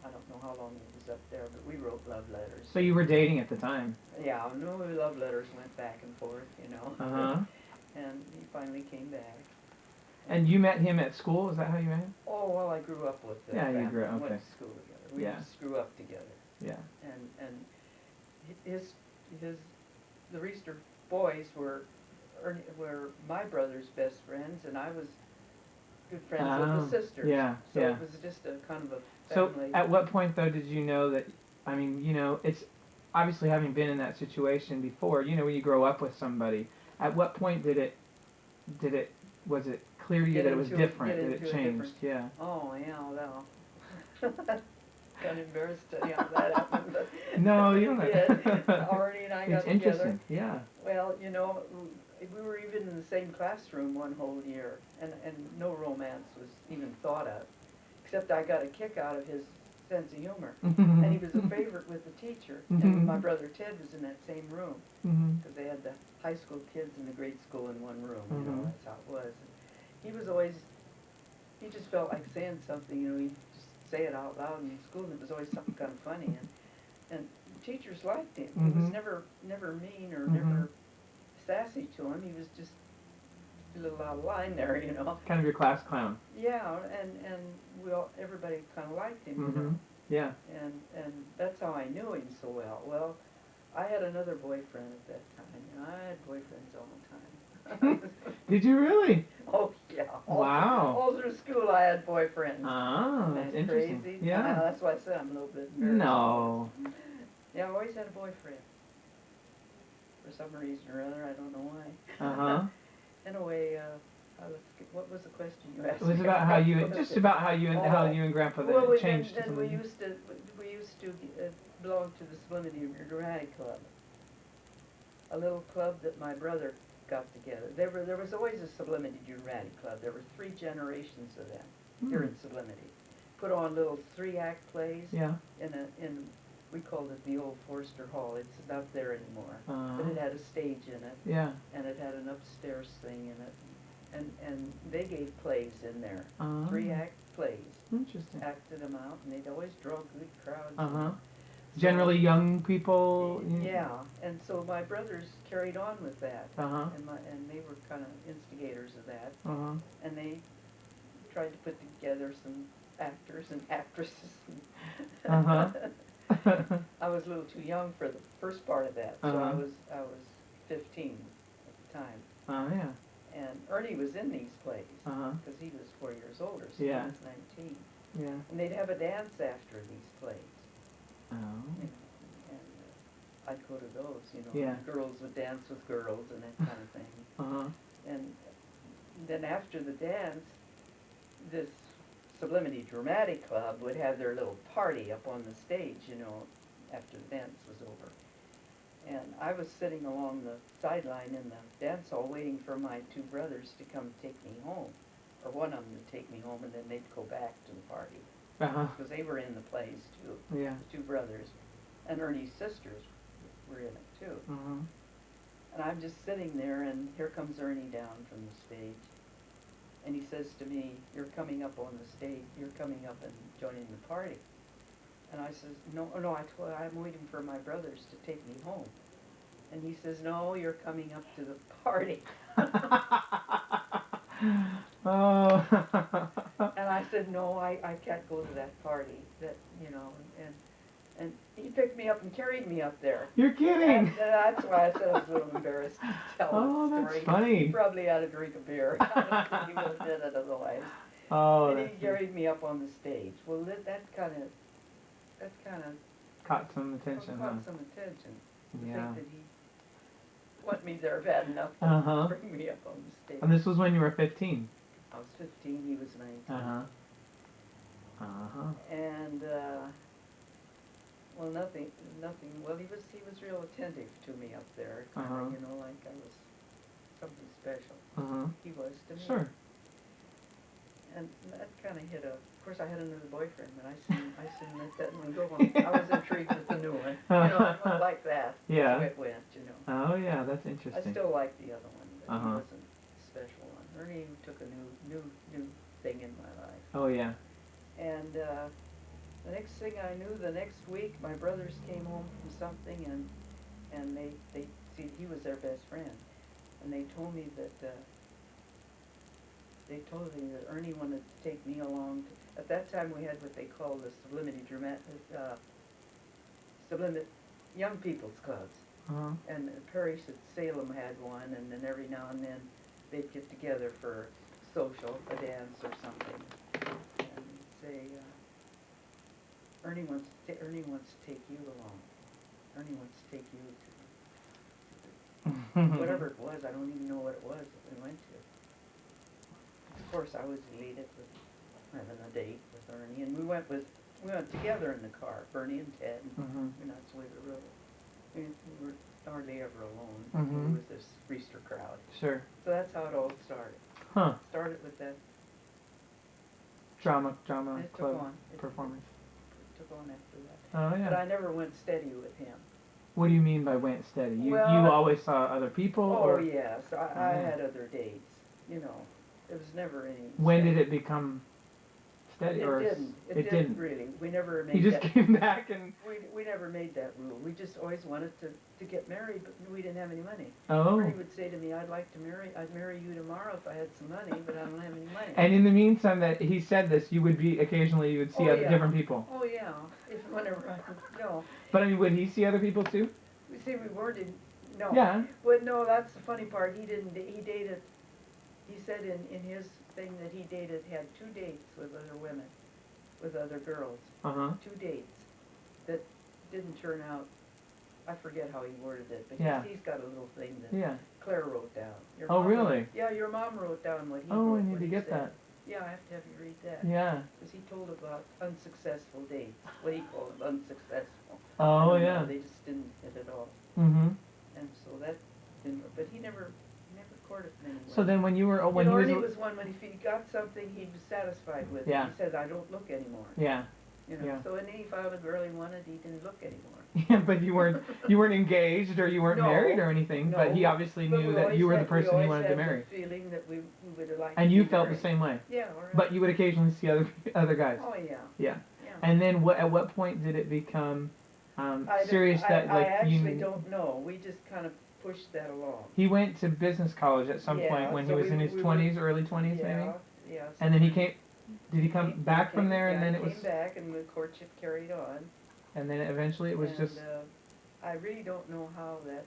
Speaker 1: I don't know how long he was up there, but we wrote love letters.
Speaker 3: So you were dating at the time?
Speaker 1: Yeah, no, love letters went back and forth, you know. And he finally came back.
Speaker 3: And you met him at school? Is that how you met him?
Speaker 1: Oh, well, I grew up with them.
Speaker 3: Yeah, you grew up,
Speaker 1: We
Speaker 3: okay.
Speaker 1: went to school together. We just grew up together.
Speaker 3: Yeah.
Speaker 1: And the Riester boys were my brother's best friends, and I was good friends with the sisters.
Speaker 3: Yeah,
Speaker 1: so it was just a kind of a family.
Speaker 3: So at what point though did you know that? I mean, you know, it's obviously having been in that situation before. You know, when you grow up with somebody, at what point was it clear to you that it was different, that it changed? Yeah.
Speaker 1: Oh yeah, well. Kind of embarrassed to how that happened, but
Speaker 3: no, you don't.
Speaker 1: Arnie and I got
Speaker 3: it's interesting.
Speaker 1: together.
Speaker 3: Yeah.
Speaker 1: Well, you know, we were even in the same classroom one whole year, and no romance was even thought of, except I got a kick out of his sense of humor, and he was a favorite with the teacher. And my brother Ted was in that same room because they had the high school kids and the grade school in one room. You know, that's how it was. And he was always. He just felt like saying something. You know, he'd just say it out loud in school, and it was always something kind of funny. And teachers liked him. He was never mean or never sassy to him. He was just a little out of line there, you know.
Speaker 3: Kind of your class clown.
Speaker 1: Yeah, and everybody kind of liked him, you know.
Speaker 3: Yeah.
Speaker 1: And that's how I knew him so well. Well, I had another boyfriend at that time. You know, I had boyfriends all the time.
Speaker 3: Did you really?
Speaker 1: Oh yeah.
Speaker 3: Wow.
Speaker 1: All through school, I had boyfriends.
Speaker 3: Oh, that's interesting.
Speaker 1: Crazy?
Speaker 3: Yeah.
Speaker 1: That's why I said I'm a little bit embarrassed.
Speaker 3: No.
Speaker 1: Yeah, I always had a boyfriend. For some reason or other, I don't know why. Anyway, what was the question you asked?
Speaker 3: It was about how you, just about how you and Grandpa changed.
Speaker 1: Then we used to belong to the Sublimity Dramatic Club, a little club that my brother got together. There was always a Sublimity Dramatic Club. There were 3 generations of them here in Sublimity. Put on little 3-act plays.
Speaker 3: Yeah.
Speaker 1: We called it the old Forster Hall. It's not there anymore. But it had a stage in it.
Speaker 3: Yeah.
Speaker 1: And it had an upstairs thing in it. And they gave plays in there. 3-act plays.
Speaker 3: Interesting.
Speaker 1: Acted them out, and they'd always draw good crowds.
Speaker 3: Generally young people.
Speaker 1: Yeah. And so my brothers carried on with that. And they were kind of instigators of that. And they tried to put together some actors and actresses. I was a little too young for the first part of that, so I was 15 at the time.
Speaker 3: Oh yeah.
Speaker 1: And Ernie was in these plays because he was 4 years older, so he was 19.
Speaker 3: Yeah.
Speaker 1: And they'd have a dance after these plays.
Speaker 3: Oh.
Speaker 1: You know, and I'd go to those. You know,
Speaker 3: Yeah.
Speaker 1: girls would dance with girls and that kind of thing. And then after the dance, this Sublimity Dramatic Club would have their little party up on the stage, you know, after the dance was over. And I was sitting along the sideline in the dance hall waiting for my two brothers to come take me home. Or one of them to take me home, and then they'd go back to the party. Because they were in the plays, too.
Speaker 3: Yeah.
Speaker 1: The two brothers. And Ernie's sisters were in it, too. And I'm just sitting there, and here comes Ernie down from the stage. And he says to me, "You're coming up on the stage, you're coming up and joining the party." And I says, no, I'm waiting for my brothers to take me home. And he says, "No, you're coming up to the party."
Speaker 3: Oh.
Speaker 1: And I said, "No, I can't go to that party." That, you know, and he picked me up and carried me up there.
Speaker 3: You're kidding!
Speaker 1: And that's why I said I was a little embarrassed to tell
Speaker 3: Oh,
Speaker 1: the
Speaker 3: that's
Speaker 1: story.
Speaker 3: funny.
Speaker 1: He probably had a drink of beer. I don't think he would have did it otherwise.
Speaker 3: Oh,
Speaker 1: And he carried me up on the stage. Well, that kind of
Speaker 3: caught some attention, huh?
Speaker 1: caught some attention. To
Speaker 3: Yeah.
Speaker 1: think that he wanted me there bad enough to
Speaker 3: Uh-huh.
Speaker 1: bring me up on the stage.
Speaker 3: And this was when you were 15?
Speaker 1: I was 15, he was 19.
Speaker 3: Uh-huh. Uh-huh.
Speaker 1: And, well, nothing, well, he was real attentive to me up there, kind of, you know, like I was something special.
Speaker 3: Uh-huh.
Speaker 1: He was to me.
Speaker 3: Sure.
Speaker 1: And that kind of hit of course I had another boyfriend, but I soon let that one go on. I was intrigued with the new one. You know, I like that.
Speaker 3: Yeah.
Speaker 1: That's the way it went, you know.
Speaker 3: Oh, yeah, that's
Speaker 1: I
Speaker 3: interesting.
Speaker 1: still like the other one, but he
Speaker 3: Uh-huh.
Speaker 1: wasn't a special one. Ernie took a new thing in my life.
Speaker 3: Oh, yeah.
Speaker 1: And the next thing I knew, the next week, my brothers came home from something, and they see, he was their best friend, and they told me that Ernie wanted to take me along. At that time, we had what they called the Sublimate Young People's Clubs.
Speaker 3: Uh-huh.
Speaker 1: And the parish at Salem had one, and then every now and then they'd get together for social, a dance or something, and say, Ernie wants to take you along. Ernie wants to take you to whatever it was. I don't even know what it was that we went to. Of course, I was elated with having a date with Ernie, and we went together in the car, Bernie and Ted, and that's the way we rode. We were hardly ever alone. We were with this Riesterer crowd.
Speaker 3: Sure.
Speaker 1: So that's how it all started.
Speaker 3: Huh.
Speaker 1: Started with that.
Speaker 3: Drama
Speaker 1: It took
Speaker 3: club
Speaker 1: on.
Speaker 3: performance.
Speaker 1: It took on after that.
Speaker 3: Oh, yeah.
Speaker 1: But I never went steady with him.
Speaker 3: What do you mean by went steady? You
Speaker 1: Well,
Speaker 3: always saw other people?
Speaker 1: Oh,
Speaker 3: or?
Speaker 1: yes. I had other dates. You know, there was never any.
Speaker 3: When did it become steady?
Speaker 1: It
Speaker 3: or
Speaker 1: didn't. It
Speaker 3: it
Speaker 1: didn't really. We never made
Speaker 3: He just
Speaker 1: that.
Speaker 3: came back and...
Speaker 1: We never made that rule. We just always wanted to get married, but we didn't have any money.
Speaker 3: Oh.
Speaker 1: Ernie would say to me, I'd marry you tomorrow if I had some money, but I don't have any money.
Speaker 3: And in the meantime that he said this, you would see other different people.
Speaker 1: Oh, yeah. Whenever no.
Speaker 3: But I mean, would he see other people too?
Speaker 1: We see we weren't in, no.
Speaker 3: Yeah.
Speaker 1: Well, no, that's the funny part. He dated, he said in his thing that he had 2 dates with other women, with other girls.
Speaker 3: Uh-huh.
Speaker 1: 2 dates that didn't turn out, I forget how he worded it, but he's got a little thing that Claire wrote down.
Speaker 3: Oh, really?
Speaker 1: Yeah, your mom wrote down what he wrote.
Speaker 3: Oh, I need to get that.
Speaker 1: Yeah, I have to have you read that.
Speaker 3: Yeah.
Speaker 1: Because he told about unsuccessful dates, what he called unsuccessful.
Speaker 3: Oh,
Speaker 1: And,
Speaker 3: yeah.
Speaker 1: They just didn't hit at all.
Speaker 3: Mm-hmm.
Speaker 1: And so that didn't, but he never courted me.
Speaker 3: So then when you were,
Speaker 1: Ernie was one, when if he got something he was satisfied with,
Speaker 3: Yeah.
Speaker 1: he said, I don't look anymore.
Speaker 3: Yeah.
Speaker 1: You know,
Speaker 3: Yeah.
Speaker 1: so when he found a girl he wanted, he didn't look anymore.
Speaker 3: Yeah, but you weren't engaged or you weren't married or anything,
Speaker 1: no,
Speaker 3: but he obviously
Speaker 1: but
Speaker 3: knew
Speaker 1: we
Speaker 3: that you were the person he wanted to
Speaker 1: We always
Speaker 3: marry.
Speaker 1: had the feeling that we would have liked
Speaker 3: And
Speaker 1: to
Speaker 3: you
Speaker 1: be
Speaker 3: felt
Speaker 1: married.
Speaker 3: the same way.
Speaker 1: Yeah, all right.
Speaker 3: But you would occasionally see other guys.
Speaker 1: Oh, yeah.
Speaker 3: Yeah.
Speaker 1: Yeah.
Speaker 3: And then at what point did it become serious that
Speaker 1: I
Speaker 3: like
Speaker 1: actually don't know. We just kind of pushed that along.
Speaker 3: He went to business college at some point when
Speaker 1: so
Speaker 3: he was in his 20s, early 20s maybe?
Speaker 1: Yeah.
Speaker 3: And then did he come back from there and then it was...
Speaker 1: He came back and the courtship carried on.
Speaker 3: And then eventually it was just...
Speaker 1: I really don't know how that...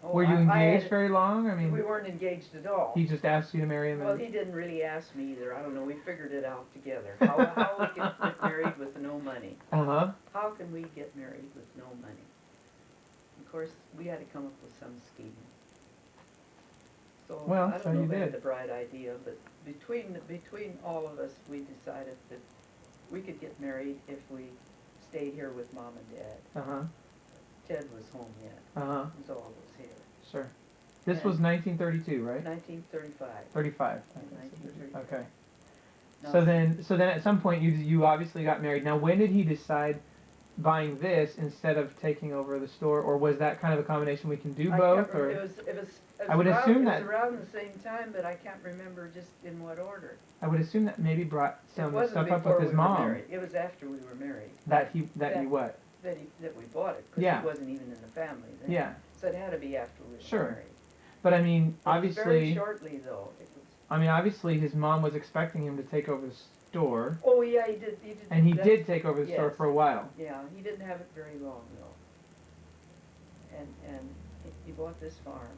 Speaker 3: Were you engaged very long? I mean,
Speaker 1: we weren't engaged at all.
Speaker 3: He just asked you to marry him?
Speaker 1: Well, he didn't really ask me either. I don't know. We figured it out together. How we can get married with no money.
Speaker 3: Uh-huh.
Speaker 1: How can we get married with no money? Of course, we had to come up with some scheme. So
Speaker 3: Well,
Speaker 1: I
Speaker 3: so
Speaker 1: don't know
Speaker 3: you
Speaker 1: if I had
Speaker 3: did.
Speaker 1: the bright idea, but between all of us, we decided that we could get married if we stayed here with Mom and Dad.
Speaker 3: Uh-huh.
Speaker 1: Ted was home yet.
Speaker 3: Uh-huh.
Speaker 1: Zoll was here.
Speaker 3: Sure. This
Speaker 1: And
Speaker 3: was 1932, right?
Speaker 1: 1935.
Speaker 3: 35.
Speaker 1: 1935.
Speaker 3: Okay.
Speaker 1: Now,
Speaker 3: So then at some point you obviously got married. Now when did he decide buying this instead of taking over the store, or was that kind of a combination? We can do
Speaker 1: I
Speaker 3: both,
Speaker 1: can't
Speaker 3: or
Speaker 1: remember. It
Speaker 3: I would
Speaker 1: was around,
Speaker 3: assume
Speaker 1: it
Speaker 3: that
Speaker 1: was around the same time, but I can't remember just in what order.
Speaker 3: I would assume that maybe brought
Speaker 1: It
Speaker 3: some
Speaker 1: wasn't
Speaker 3: stuff up
Speaker 1: before
Speaker 3: with his
Speaker 1: we were
Speaker 3: mom.
Speaker 1: married. It was after we were married
Speaker 3: That he what?
Speaker 1: that we bought it, because
Speaker 3: Yeah.
Speaker 1: he wasn't even in the family then.
Speaker 3: Yeah.
Speaker 1: So it had to be after we were
Speaker 3: Sure.
Speaker 1: married.
Speaker 3: But I mean,
Speaker 1: It was very
Speaker 3: obviously,
Speaker 1: shortly though. It was.
Speaker 3: I mean, obviously, his mom was expecting him to take over the store,
Speaker 1: Oh yeah, he did. He did.
Speaker 3: and he
Speaker 1: that-
Speaker 3: did take over the store
Speaker 1: yes.
Speaker 3: for a while.
Speaker 1: Yeah, he didn't have it very long though. And he bought this farm,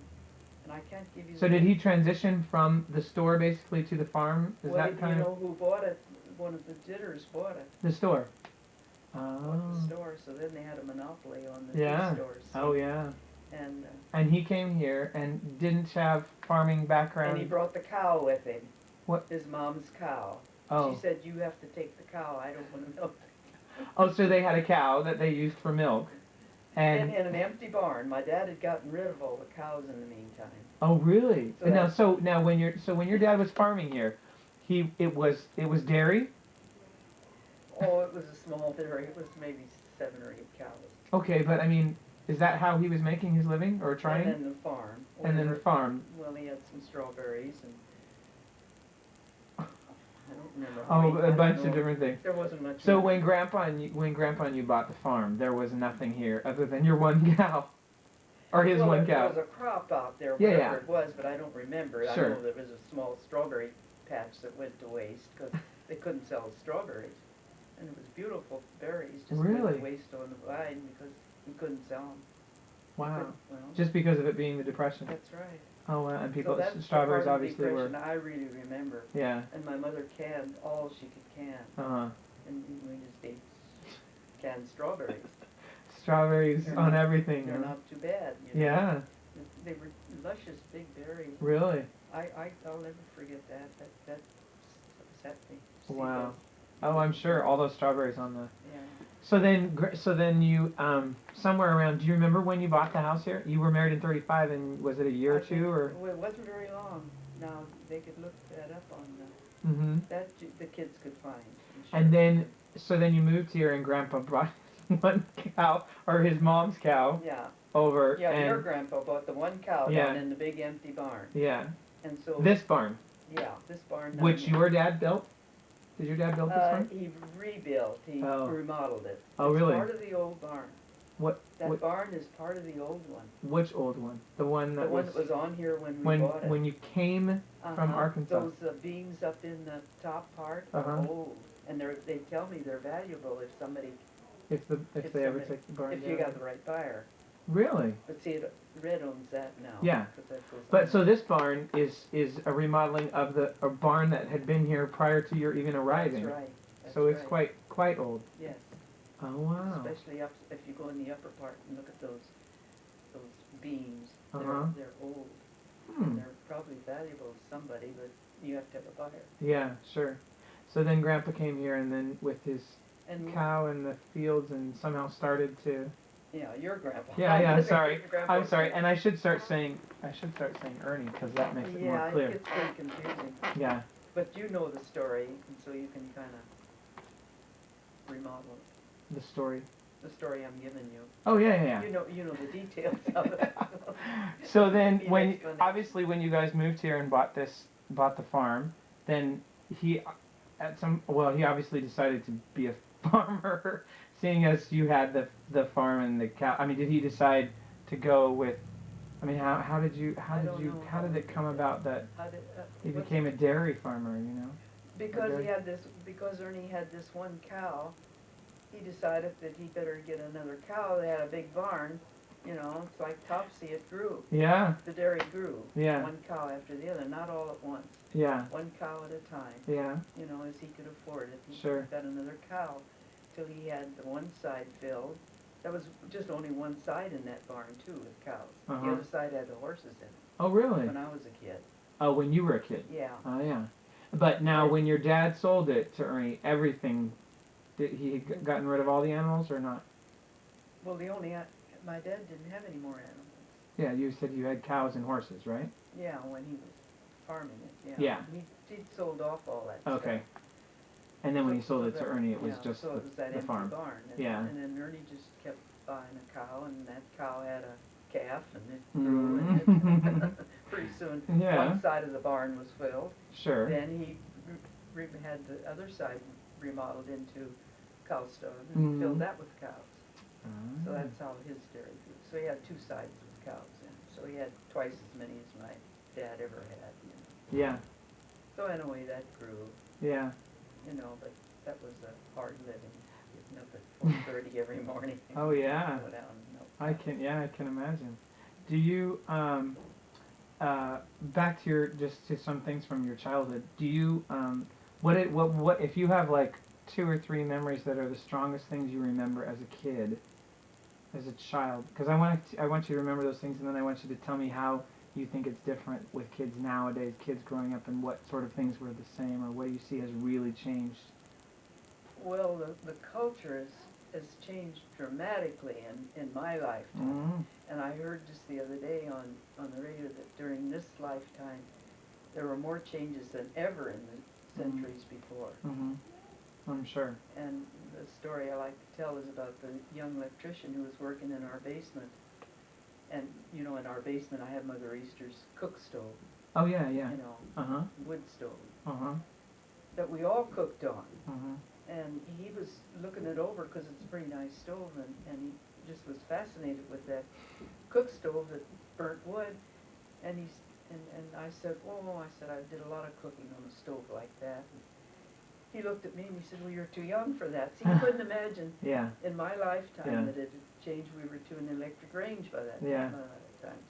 Speaker 1: and I can't give you.
Speaker 3: So did he transition from the store basically to the farm? Is
Speaker 1: Well,
Speaker 3: that kind
Speaker 1: you
Speaker 3: of
Speaker 1: know who bought it? One of the Jitters bought it.
Speaker 3: the store?
Speaker 1: Bought the
Speaker 3: Oh.
Speaker 1: store, so then they had a monopoly on the
Speaker 3: Yeah.
Speaker 1: food stores.
Speaker 3: Oh yeah.
Speaker 1: And
Speaker 3: And he came here and didn't have farming background.
Speaker 1: and he brought the cow with him.
Speaker 3: What?
Speaker 1: His mom's cow.
Speaker 3: Oh.
Speaker 1: She said, "You have to take the cow. I don't want to milk."
Speaker 3: Oh, so they had a cow that they used for milk, and
Speaker 1: In an empty barn. My dad had gotten rid of all the cows in the meantime.
Speaker 3: oh really?
Speaker 1: So
Speaker 3: Now
Speaker 1: that-
Speaker 3: so now when your dad was farming here, it was dairy.
Speaker 1: Oh, it was a small dairy. It was maybe 7 or 8 cows.
Speaker 3: Okay, but I mean, is that how he was making his living or trying?
Speaker 1: And then the farm.
Speaker 3: And then the farm.
Speaker 1: Well, he had some strawberries and I don't remember. how
Speaker 3: Oh,
Speaker 1: many- I
Speaker 3: a
Speaker 1: don't
Speaker 3: bunch
Speaker 1: know.
Speaker 3: of different things.
Speaker 1: There wasn't much.
Speaker 3: So
Speaker 1: in it.
Speaker 3: when Grandpa and you bought the farm, there was nothing here other than your one cow, or his
Speaker 1: well,
Speaker 3: one
Speaker 1: there
Speaker 3: cow.
Speaker 1: was a crop out there,
Speaker 3: Yeah,
Speaker 1: whatever
Speaker 3: yeah.
Speaker 1: it was, but I don't remember.
Speaker 3: Sure.
Speaker 1: I know there was a small strawberry patch that went to waste because they couldn't sell strawberries. And it was beautiful berries, just
Speaker 3: Really?
Speaker 1: went to waste on the vine because you couldn't sell them.
Speaker 3: Wow.
Speaker 1: Well,
Speaker 3: Just because of it being the depression.
Speaker 1: that's right.
Speaker 3: Oh, wow. And people,
Speaker 1: so that's
Speaker 3: strawberries
Speaker 1: the part
Speaker 3: obviously
Speaker 1: of the
Speaker 3: were.
Speaker 1: depression I really remember.
Speaker 3: Yeah.
Speaker 1: And my mother canned all she could can,
Speaker 3: Uh-huh.
Speaker 1: and we just ate canned strawberries.
Speaker 3: Strawberries
Speaker 1: They're
Speaker 3: on
Speaker 1: not-
Speaker 3: everything.
Speaker 1: They're
Speaker 3: huh?
Speaker 1: not too bad. You know?
Speaker 3: Yeah.
Speaker 1: They were luscious big berries.
Speaker 3: Really.
Speaker 1: I'll never forget that. That upset me. See
Speaker 3: Wow.
Speaker 1: those-
Speaker 3: Oh, I'm sure all those strawberries on the.
Speaker 1: Yeah.
Speaker 3: So then you somewhere around. Do you remember when you bought the house here? You were married in '35, and was it a year or
Speaker 1: I think-
Speaker 3: two or?
Speaker 1: Well, it wasn't very long. Now they could look that up on
Speaker 3: Mm-hmm.
Speaker 1: the kids could find. I'm sure.
Speaker 3: And then so then you moved here, and Grandpa brought one cow or his mom's cow
Speaker 1: Yeah.
Speaker 3: over,
Speaker 1: Yeah.
Speaker 3: and
Speaker 1: Your grandpa bought the one cow
Speaker 3: Yeah.
Speaker 1: down in the big empty barn,
Speaker 3: yeah,
Speaker 1: and so
Speaker 3: this barn,
Speaker 1: yeah, this barn. down
Speaker 3: which
Speaker 1: there.
Speaker 3: your dad built. Did your dad build this barn?
Speaker 1: He rebuilt. He
Speaker 3: Oh.
Speaker 1: remodeled it.
Speaker 3: Oh,
Speaker 1: It's
Speaker 3: really?
Speaker 1: part of the old barn.
Speaker 3: What?
Speaker 1: That
Speaker 3: What?
Speaker 1: barn is part of the old one.
Speaker 3: Which old one? The one
Speaker 1: The
Speaker 3: that
Speaker 1: one that was on here when we
Speaker 3: when
Speaker 1: bought it.
Speaker 3: when you came from Arkansas.
Speaker 1: Those beams up in the top part
Speaker 3: Uh-huh.
Speaker 1: are old, and they tell me they're valuable if somebody
Speaker 3: if
Speaker 1: if
Speaker 3: they ever
Speaker 1: somebody-
Speaker 3: take the barn
Speaker 1: if
Speaker 3: down.
Speaker 1: you got the right buyer.
Speaker 3: Really?
Speaker 1: But see, Red owns that now.
Speaker 3: Yeah.
Speaker 1: 'cause that goes
Speaker 3: But
Speaker 1: on.
Speaker 3: so this barn is a remodeling of a barn that had been here prior to your even arriving.
Speaker 1: That's right. That's
Speaker 3: So it's
Speaker 1: right.
Speaker 3: quite old.
Speaker 1: Yes.
Speaker 3: Oh wow.
Speaker 1: Especially up if you go in the upper part and look at those beams.
Speaker 3: Uh-huh.
Speaker 1: They're old.
Speaker 3: Hmm.
Speaker 1: And they're probably valuable to somebody, but you have to have a buyer.
Speaker 3: Yeah, sure. So then Grandpa came here, and then with his
Speaker 1: And
Speaker 3: cow in the fields, and somehow started to.
Speaker 1: yeah, your grandpa.
Speaker 3: Yeah. Sorry,
Speaker 1: Grandpa-
Speaker 3: I'm sorry. And I should start saying Ernie because that makes it more
Speaker 1: Yeah,
Speaker 3: clear.
Speaker 1: it gets pretty confusing.
Speaker 3: Yeah.
Speaker 1: But you know the story, and so you can kind of remodel
Speaker 3: The story.
Speaker 1: the story I'm giving you.
Speaker 3: Oh yeah.
Speaker 1: You know the details of it.
Speaker 3: So then,
Speaker 1: Be
Speaker 3: when
Speaker 1: explanation.
Speaker 3: obviously when you guys moved here and bought the farm, then he obviously decided to be a farmer, seeing as you had the farm and the cow. I mean, did he decide to go with? I mean, how did
Speaker 1: don't know
Speaker 3: how did it come about that
Speaker 1: How did,
Speaker 3: he
Speaker 1: what's-
Speaker 3: became a dairy farmer? You know.
Speaker 1: Because
Speaker 3: Okay.
Speaker 1: because Ernie had this one cow, he decided that he better get another cow. They had a big barn, it's like Topsy, it grew.
Speaker 3: Yeah.
Speaker 1: The dairy grew.
Speaker 3: Yeah.
Speaker 1: One cow after the other, not all at once.
Speaker 3: Yeah.
Speaker 1: One cow at a time,
Speaker 3: Yeah.
Speaker 1: as he could afford it. He
Speaker 3: Sure.
Speaker 1: got another cow till he had the one side filled, That was just only one side in that barn too, with cows.
Speaker 3: Uh-huh.
Speaker 1: The other side had the horses in it.
Speaker 3: Oh, really?
Speaker 1: When I was a kid.
Speaker 3: Oh, when you were a kid?
Speaker 1: Yeah.
Speaker 3: Oh, yeah. But now, when your dad sold it to Ernie, everything, did he gotten rid of all the animals or not?
Speaker 1: Well, my dad didn't have any more animals.
Speaker 3: Yeah, you said you had cows and horses, right?
Speaker 1: Yeah, when he was farming it, yeah.
Speaker 3: Yeah.
Speaker 1: He'd sold off all that
Speaker 3: Okay.
Speaker 1: stuff.
Speaker 3: And then when he sold it to
Speaker 1: that-
Speaker 3: Ernie, it was
Speaker 1: yeah,
Speaker 3: just
Speaker 1: so it was that
Speaker 3: the
Speaker 1: empty
Speaker 3: farm.
Speaker 1: barn. And,
Speaker 3: Yeah.
Speaker 1: And then Ernie just kept buying a cow, and that cow had a calf, and it grew, and it pretty soon
Speaker 3: Yeah.
Speaker 1: one side of the barn was filled.
Speaker 3: Sure.
Speaker 1: Then he had the other side remodeled into cow stall and filled that with cows. So that's how his dairy grew. So he had two sides with cows in it. So he had twice as many as my dad ever had.
Speaker 3: Yeah.
Speaker 1: So in a way that grew.
Speaker 3: Yeah.
Speaker 1: But that was a hard living. Getting up at 4:30 every morning.
Speaker 3: Oh, yeah.
Speaker 1: Go down and milk
Speaker 3: I can imagine. Do you back to to some things from your childhood? Do you what if you have like 2 or 3 memories that are the strongest things you remember as a kid, as a child? Because I want you to remember those things, and then I want you to tell me how you think it's different with kids nowadays, kids growing up, and what sort of things were the same, or what do you see has really changed?
Speaker 1: Well, the culture has changed dramatically in my lifetime. And I heard just the other day on the radio that during this lifetime there were more changes than ever in the centuries before.
Speaker 3: I'm sure.
Speaker 1: And the story I like to tell is about the young electrician who was working in our basement. And, in our basement I have Mother Easter's cook stove.
Speaker 3: Oh, yeah, yeah.
Speaker 1: Wood stove.
Speaker 3: Uh-huh.
Speaker 1: That we all cooked on.
Speaker 3: Uh-huh.
Speaker 1: And he was looking it over because it's a pretty nice stove, and he just was fascinated with that cook stove that burnt wood. And I said, I did a lot of cooking on a stove like that. And he looked at me and he said, well, you're too young for that. See, he couldn't imagine in my lifetime that it had changed. We were to an electric range by that time.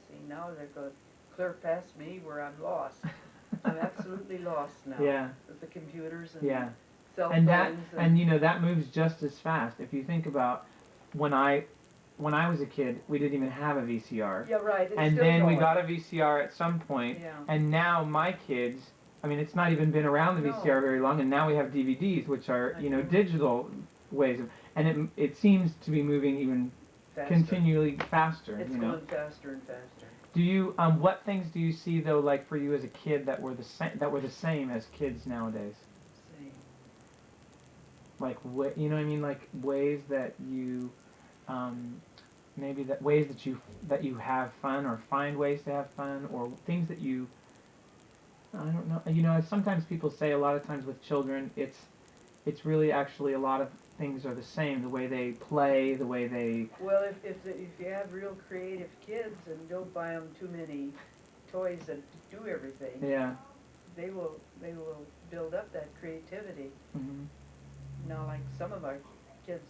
Speaker 1: See, now they're going clear past me where I'm lost. I'm absolutely lost now with the computers and cell phones.
Speaker 3: That moves just as fast. If you think about when I was a kid, we didn't even have a VCR.
Speaker 1: Yeah, right.
Speaker 3: And then we got a VCR at some point, and now my kids, it's not even been around the VCR very long, and now we have DVDs, which are, digital ways of, and it seems to be moving even continually faster.
Speaker 1: It's going faster and faster.
Speaker 3: Do you, what things do you see though, like for you as a kid, that were the same as kids nowadays? Like, like ways that you, maybe ways that you have fun, or find ways to have fun, or things that you, I don't know. Sometimes people say a lot of times with children, it's really actually a lot of things are the same. The way they play, the way they.
Speaker 1: Well, if you have real creative kids and don't buy them too many toys that do everything, they will build up that creativity. Now, like some of our kids,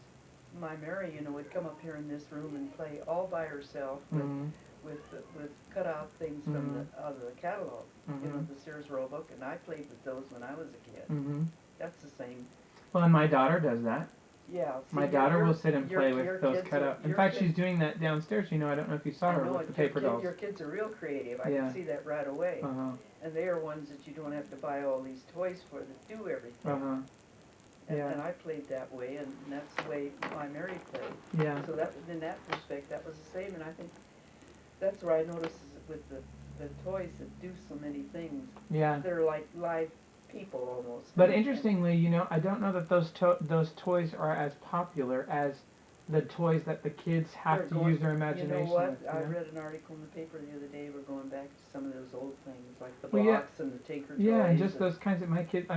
Speaker 1: my Mary, would come up here in this room and play all by herself with cut out things from out of the catalog, the Sears Roebuck, and I played with those when I was a kid. That's the same.
Speaker 3: Well, and my daughter does that.
Speaker 1: Yeah. See,
Speaker 3: my daughter will sit and play with those cut out. In fact, she's doing that downstairs. I don't know if you saw her with the paper dolls.
Speaker 1: Your kids are real creative. I can see that right away. And they are ones that you don't have to buy all these toys for that do everything. And I played that way, and that's the way my Mary played. Yeah. So that, in that respect, that was the same, and I think that's where I noticed with the toys that do so many things. Yeah. They're like live people almost.
Speaker 3: But interestingly, I don't know that those toys are as popular as the toys that the kids have to use their imagination.
Speaker 1: You know what?
Speaker 3: With,
Speaker 1: I read an article in the paper the other day. We're going back to some of those old things, like the blocks and the Tinker toys.
Speaker 3: Yeah, and just those kinds of my kids.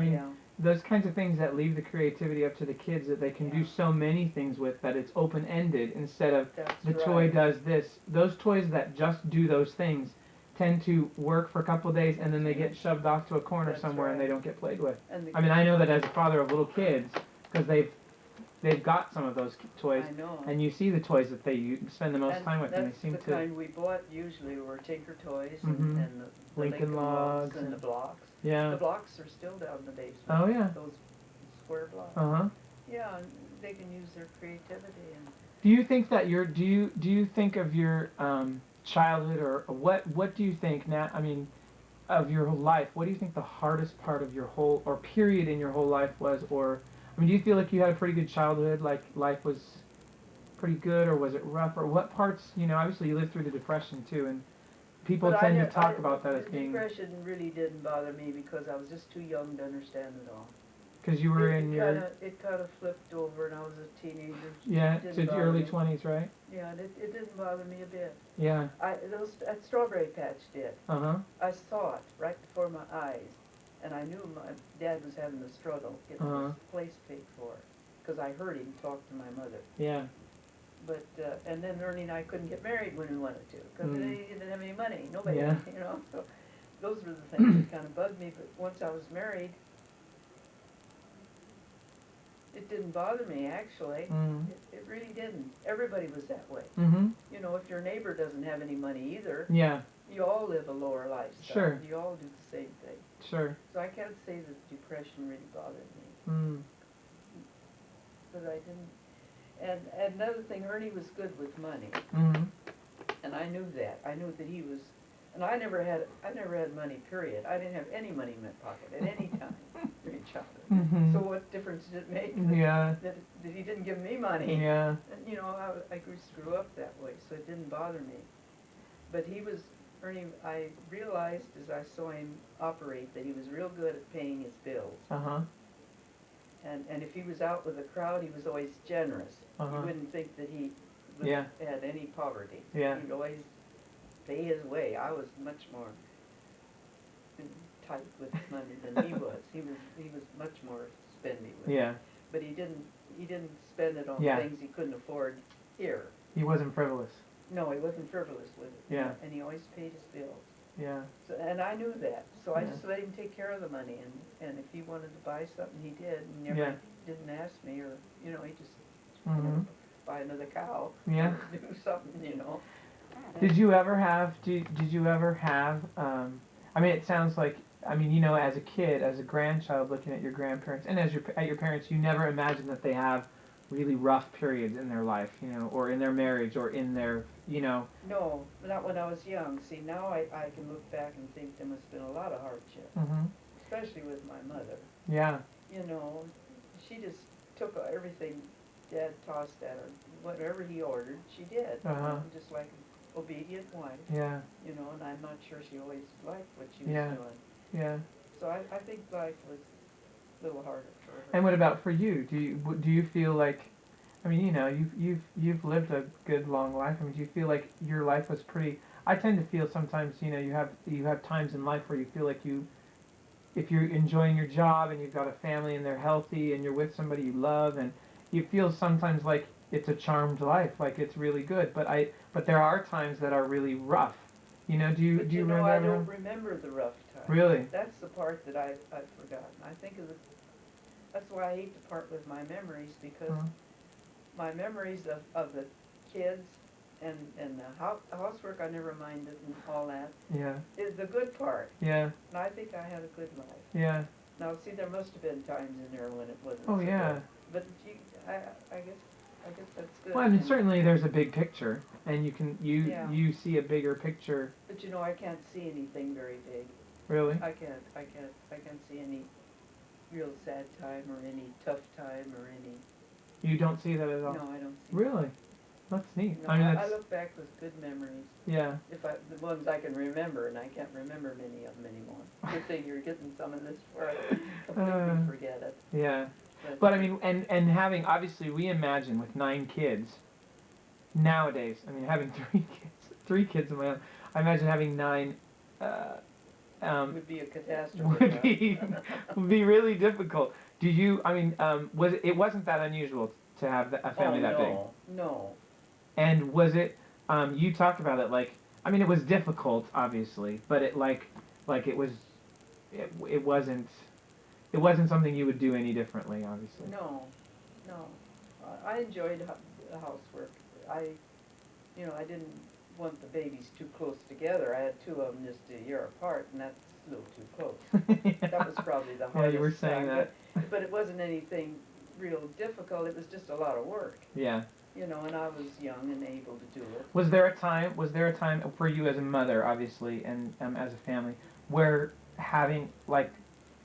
Speaker 3: Those kinds of things that leave the creativity up to the kids, that they can do so many things with, that it's open-ended instead of toy does this. Those toys that just do those things tend to work for a couple of days, and then they get shoved off to a corner somewhere and they don't get played with. I know that as a father of little kids, because they've got some of those toys, and you see the toys that they spend the most time with, and they seem to.
Speaker 1: The kind we bought usually were Tinker toys and the Lincoln logs and the blocks.
Speaker 3: Yeah.
Speaker 1: The blocks are still down in the basement.
Speaker 3: Oh yeah.
Speaker 1: Those square blocks. Yeah, and they can use their creativity,
Speaker 3: Do you think that do you think of your childhood, or what do you think now? I mean, of your whole life, what do you think the hardest part of your whole or period in your whole life was? Or I mean, do you feel like you had a pretty good childhood, like life was pretty good, or was it rough, or what parts? You know, obviously you lived through the Depression too, and people
Speaker 1: But
Speaker 3: tend to talk about that as
Speaker 1: the
Speaker 3: being
Speaker 1: depression really didn't bother me because I was just too young to understand it all.
Speaker 3: because you were in your
Speaker 1: It kind of flipped over, and I was a teenager.
Speaker 3: yeah,
Speaker 1: It didn't
Speaker 3: to your
Speaker 1: bother
Speaker 3: early
Speaker 1: me.
Speaker 3: 20s, right?
Speaker 1: Yeah, and it didn't bother me a bit.
Speaker 3: Yeah.
Speaker 1: That strawberry patch did.
Speaker 3: Uh huh.
Speaker 1: I saw it right before my eyes, and I knew my dad was having a struggle getting his place paid for, because I heard him talk to my mother.
Speaker 3: Yeah.
Speaker 1: But and then Ernie and I couldn't get married when we wanted to, because he didn't have any money. Nobody,
Speaker 3: Yeah.
Speaker 1: you know. So those were the things that kind of bugged me. But once I was married, it didn't bother me actually. It really didn't. Everybody was that way.
Speaker 3: Mm-hmm.
Speaker 1: You know, if your neighbor doesn't have any money either,
Speaker 3: Yeah.
Speaker 1: you all live a lower lifestyle.
Speaker 3: Sure.
Speaker 1: You all do the same thing.
Speaker 3: Sure.
Speaker 1: So I can't say that depression really bothered me. But I didn't. And another thing, Ernie was good with money. And I knew that. I knew that he was, and I never had money, period. I didn't have any money in my pocket at any time during childhood. So what difference did it make that he didn't give me money?
Speaker 3: Yeah.
Speaker 1: And, you know, I grew up that way, so it didn't bother me. But Ernie, I realized as I saw him operate that he was real good at paying his bills.
Speaker 3: Uh-huh.
Speaker 1: And if he was out with a crowd, he was always generous. You wouldn't think that he had any poverty.
Speaker 3: Yeah.
Speaker 1: He'd always pay his way. I was much more tight with money than he was. He was much more spendy with it.
Speaker 3: Yeah.
Speaker 1: But he didn't spend it on things he couldn't afford here.
Speaker 3: He wasn't frivolous.
Speaker 1: No, he wasn't frivolous with it.
Speaker 3: Yeah.
Speaker 1: And he always paid his bills.
Speaker 3: Yeah.
Speaker 1: So, and I knew that, so I just let him take care of the money, and if he wanted to buy something, he did. He never didn't ask me, or you know, he just buy another cow.
Speaker 3: Yeah.
Speaker 1: Do something, you know.
Speaker 3: Did you ever have? Did you ever have? I mean, it sounds like. I mean, you know, as a kid, as a grandchild, looking at your grandparents and at your parents, you never imagine that they have really rough periods in their life, you know, or in their marriage, or in their, you know.
Speaker 1: No, not when I was young. See, now I can look back and think there must have been a lot of hardship, especially with my mother.
Speaker 3: Yeah.
Speaker 1: You know, she just took everything Dad tossed at her. Whatever he ordered, she did. You know, just like an obedient wife.
Speaker 3: Yeah.
Speaker 1: You know, and I'm not sure she always liked what she was doing.
Speaker 3: Yeah.
Speaker 1: So I think life was a little harder for her.
Speaker 3: And what about for you? Do you feel like, I mean, you know, you've lived a good long life. I mean, do you feel like your life was pretty? I tend to feel sometimes, you know, you have times in life where you feel like if you're enjoying your job and you've got a family and they're healthy and you're with somebody you love, and you feel sometimes like it's a charmed life, like it's really good. But there are times that are really rough. You know, do you remember?
Speaker 1: I don't remember the rough times.
Speaker 3: Really?
Speaker 1: That's the part that I've forgotten. I think that's why I hate to part with my memories, because my memories of the kids and the housework, I never minded and all that. Yeah. Is the good part. Yeah. And I think I had a good life. Yeah. Now, see, there must have been times in there when it wasn't. Oh, so yeah. Good. But I guess that's good.
Speaker 3: Well, I mean, certainly there's a big picture, and you see a bigger picture.
Speaker 1: But you know, I can't see anything very big.
Speaker 3: Really?
Speaker 1: I can't see any real sad time or any tough time or any.
Speaker 3: You don't see that at all?
Speaker 1: No, I don't see.
Speaker 3: Really? That's neat.
Speaker 1: No,
Speaker 3: I mean,
Speaker 1: I look back with good memories.
Speaker 3: Yeah.
Speaker 1: The ones I can remember, and I can't remember many of them anymore. Good thing you're getting some of this for I completely forget it.
Speaker 3: Yeah. But I mean, and having, obviously, we imagine with 9 kids nowadays. I mean, having 3 kids of my own. I imagine having 9.
Speaker 1: Would be a catastrophe.
Speaker 3: Would be really difficult. Do you? I mean, it wasn't that unusual to have a family that big?
Speaker 1: No.
Speaker 3: And was it? You talked about it like. I mean, it was difficult, obviously, but it it was. It wasn't. It wasn't something you would do any differently, obviously.
Speaker 1: No. I enjoyed the housework. I didn't want the babies too close together. I had 2 of them just a year apart, and that's a little too close.
Speaker 3: Yeah.
Speaker 1: That was probably the hardest.
Speaker 3: Yeah, you were saying
Speaker 1: time,
Speaker 3: that.
Speaker 1: but it wasn't anything real difficult. It was just a lot of work.
Speaker 3: Yeah.
Speaker 1: you know, and I was young and able to do it.
Speaker 3: Was there a time for you as a mother, obviously, and as a family, where having like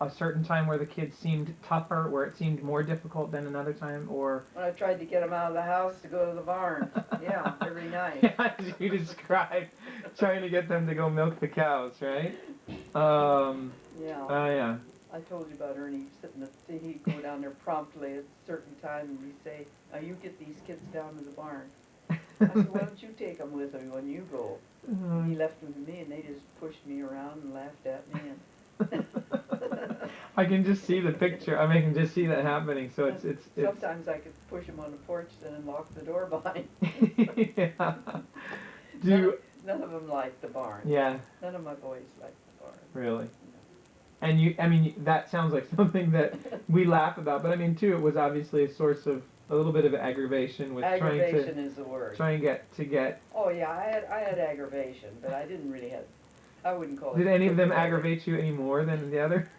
Speaker 3: a certain time where the kids seemed tougher, where it seemed more difficult than another time, or?
Speaker 1: When I tried to get them out of the house to go to the barn, yeah, every night.
Speaker 3: Yeah, as you described, trying to get them to go milk the cows, right?
Speaker 1: Yeah.
Speaker 3: Oh yeah.
Speaker 1: I told you about Ernie sitting he'd go down there promptly at a certain time and he'd say, now you get these kids down to the barn. I said, why don't you take them with you when you go? He left them to me and they just pushed me around and laughed at me. And
Speaker 3: I can just see the picture. I mean, I can just see that happening. So it's
Speaker 1: sometimes I could push them on the porch and then lock the door behind.
Speaker 3: Yeah.
Speaker 1: None of them liked the barn.
Speaker 3: Yeah.
Speaker 1: None of my boys liked the barn.
Speaker 3: Really. And I mean, that sounds like something that we laugh about, but I mean, too, it was obviously a source of a little bit of aggravation with
Speaker 1: aggravation is the word.
Speaker 3: Trying to get.
Speaker 1: Oh yeah, I had aggravation, but I didn't really have. I wouldn't call it.
Speaker 3: Did any of them aggravate you any more than the other?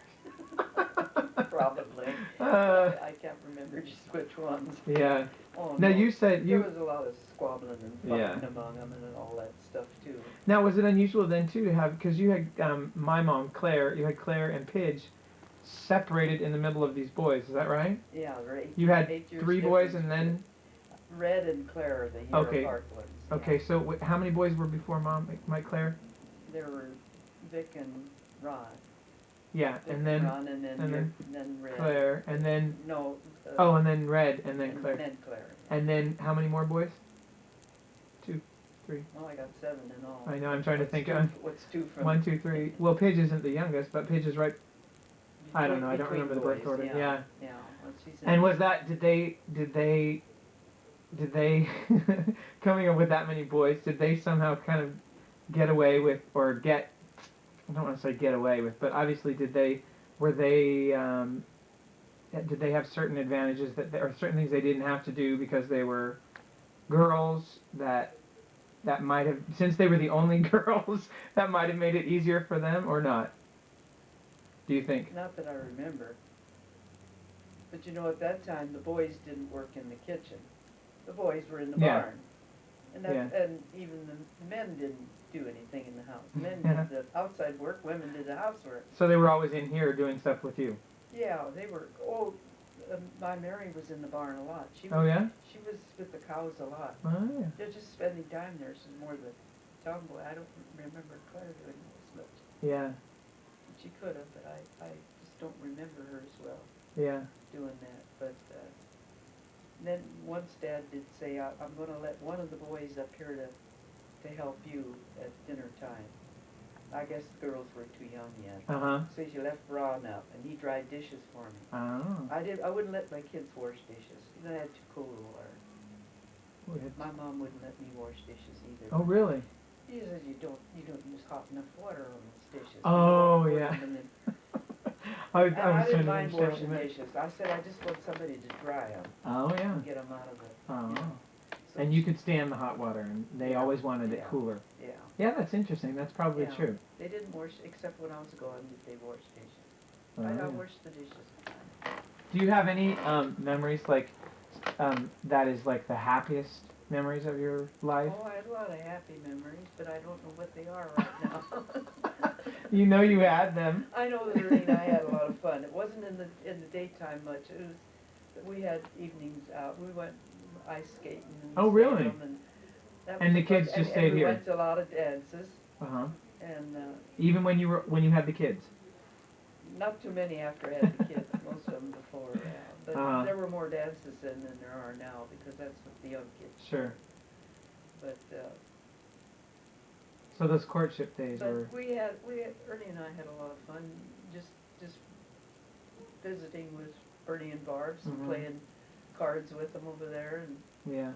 Speaker 1: Probably. I can't remember just which ones.
Speaker 3: Yeah.
Speaker 1: Oh,
Speaker 3: now
Speaker 1: no.
Speaker 3: you said
Speaker 1: there was a lot of squabbling and fighting
Speaker 3: Yeah.
Speaker 1: among them and all that stuff too.
Speaker 3: Now, was it unusual then too to have, because you had my mom Claire, you had Claire and Pidge separated in the middle of these boys, is that right?
Speaker 1: Yeah, right.
Speaker 3: You had
Speaker 1: 8 years
Speaker 3: 3 boys
Speaker 1: difference.
Speaker 3: and then.
Speaker 1: Red and Claire are the year
Speaker 3: Okay.
Speaker 1: apart ones.
Speaker 3: Okay,
Speaker 1: Yeah.
Speaker 3: so how many boys were before mom, Mike Claire?
Speaker 1: There were Vic and Ron.
Speaker 3: Yeah,
Speaker 1: Vic
Speaker 3: and then
Speaker 1: Ron and then Red.
Speaker 3: Claire, and then
Speaker 1: No.
Speaker 3: and then Red, and then Claire.
Speaker 1: Then Claire.
Speaker 3: And then how many more boys? 2, 3.
Speaker 1: Oh, I got 7 in all.
Speaker 3: I know. I'm trying to think.
Speaker 1: What's 2 from?
Speaker 3: 1, 2, 3. Well, Pidge isn't the youngest, but Pidge is right. I don't know. I don't
Speaker 1: between
Speaker 3: remember the birth
Speaker 1: boys,
Speaker 3: order.
Speaker 1: Yeah.
Speaker 3: Yeah.
Speaker 1: Well, she's
Speaker 3: And was that? Did they? Coming up with that many boys? Did they somehow kind of get away with, or get? I don't want to say get away with, but obviously, did they? Were they? Did they have certain advantages or certain things they didn't have to do because they were girls that might have, since they were the only girls, that might have made it easier for them, or not? Do you think?
Speaker 1: Not that I remember. But you know, at that time, the boys didn't work in the kitchen. The boys were in the
Speaker 3: Yeah.
Speaker 1: barn. And and even the men didn't do anything in the house. Men
Speaker 3: Yeah.
Speaker 1: did the outside work, women did the housework.
Speaker 3: So they were always in here doing stuff with you?
Speaker 1: Yeah, they were, my Mary was in the barn a lot. She
Speaker 3: Oh,
Speaker 1: was,
Speaker 3: yeah?
Speaker 1: She was with the cows a lot.
Speaker 3: Oh, yeah.
Speaker 1: They're just spending time there, she's more the tomboy. I don't remember Claire doing this much.
Speaker 3: Yeah,
Speaker 1: She could have, but I just don't remember her as well
Speaker 3: yeah.
Speaker 1: doing that. But then once Dad did say, I'm going to let one of the boys up here to help you at dinner time. I guess the girls were too young yet.
Speaker 3: Uh-huh.
Speaker 1: So she left Ron up, and he dried dishes for me.
Speaker 3: Oh.
Speaker 1: I wouldn't let my kids wash dishes. You know, I had too cold water.
Speaker 3: Weird.
Speaker 1: My mom wouldn't let me wash dishes either.
Speaker 3: Oh, really?
Speaker 1: She says you don't use hot enough water on those dishes.
Speaker 3: Oh,
Speaker 1: You
Speaker 3: yeah.
Speaker 1: put them in-
Speaker 3: I
Speaker 1: And I
Speaker 3: was
Speaker 1: didn't
Speaker 3: trying to
Speaker 1: mind
Speaker 3: understand what you
Speaker 1: washing
Speaker 3: meant.
Speaker 1: dishes. I said I just want somebody to dry them
Speaker 3: Oh, yeah.
Speaker 1: and get them out of the.
Speaker 3: Oh.
Speaker 1: So
Speaker 3: And you could stand the hot water, and they
Speaker 1: Yeah.
Speaker 3: always wanted it
Speaker 1: Yeah.
Speaker 3: cooler.
Speaker 1: Yeah.
Speaker 3: Yeah, that's interesting. That's probably
Speaker 1: Yeah.
Speaker 3: true.
Speaker 1: They didn't wash, except when I was gone, did they wash dishes.
Speaker 3: Oh,
Speaker 1: I
Speaker 3: yeah.
Speaker 1: washed the dishes.
Speaker 3: Do you have any memories that is like the happiest memories of your life?
Speaker 1: Oh, I had a lot of happy memories, but I don't know what they are right now.
Speaker 3: You know you had them.
Speaker 1: I know that Ernie and I had a lot of fun. It wasn't in the daytime much. It was, we had evenings out. We went ice skating. And
Speaker 3: Oh, really?
Speaker 1: Salem, and that
Speaker 3: And
Speaker 1: was
Speaker 3: the kids
Speaker 1: fun.
Speaker 3: just
Speaker 1: And
Speaker 3: stayed
Speaker 1: we
Speaker 3: here?
Speaker 1: went to a lot of dances,
Speaker 3: Uh-huh.
Speaker 1: and
Speaker 3: Even when you had the kids?
Speaker 1: not too many after I had the kids. Most of them before. But
Speaker 3: Uh-huh.
Speaker 1: there were more dances then than there are now because that's what the young kids.
Speaker 3: Sure.
Speaker 1: But
Speaker 3: So those courtship days were...
Speaker 1: we had Ernie and I had a lot of fun just visiting with Ernie and Barb's and
Speaker 3: Mhm.
Speaker 1: playing cards with them over there, and
Speaker 3: Yeah.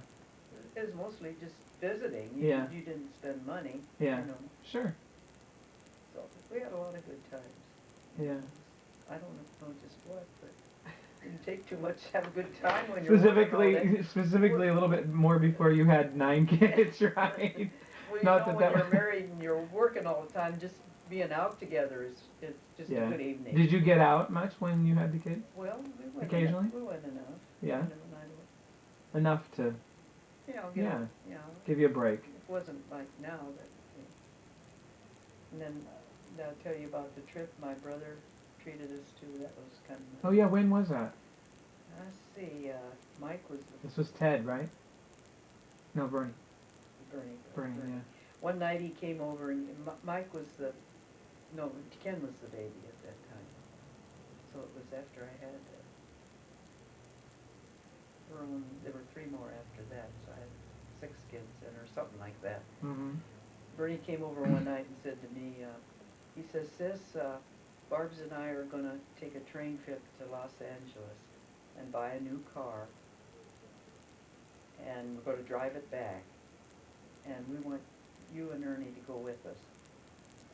Speaker 1: it was mostly just visiting.
Speaker 3: Yeah.
Speaker 1: You didn't spend money.
Speaker 3: Yeah.
Speaker 1: You know,
Speaker 3: Sure.
Speaker 1: so we had a lot of good times.
Speaker 3: Yeah.
Speaker 1: I don't know just what, but it didn't take too much to have a good time when you're working all day.
Speaker 3: Specifically a little bit more before you had 9 kids, right?
Speaker 1: Well, you
Speaker 3: Not
Speaker 1: know,
Speaker 3: that
Speaker 1: when
Speaker 3: that
Speaker 1: you're
Speaker 3: was-
Speaker 1: married and you're working all the time, just being out together is just
Speaker 3: Yeah.
Speaker 1: a good evening.
Speaker 3: Did you get out much when you had the kids?
Speaker 1: Well, we went
Speaker 3: Occasionally?
Speaker 1: We went enough.
Speaker 3: Yeah.
Speaker 1: We went enough.
Speaker 3: Enough to Yeah.
Speaker 1: You know,
Speaker 3: Give you a break.
Speaker 1: it wasn't like now that, and then I'll tell you about the trip my brother treated us to. That was kind of.
Speaker 3: Oh yeah, when was that?
Speaker 1: Let's see, Mike was
Speaker 3: This was Ted, right? No, Bernie.
Speaker 1: Bernie.
Speaker 3: Yeah.
Speaker 1: One night he came over and Mike was Ken was the baby at that time. So it was after I had there were 3 more after that, so I had 6 kids then or something like that.
Speaker 3: Mm-hmm.
Speaker 1: Bernie came over one night and said to me, he says, Sis, Barb's and I are going to take a train trip to Los Angeles and buy a new car, and we're going to drive it back, and we want you and Ernie to go with us.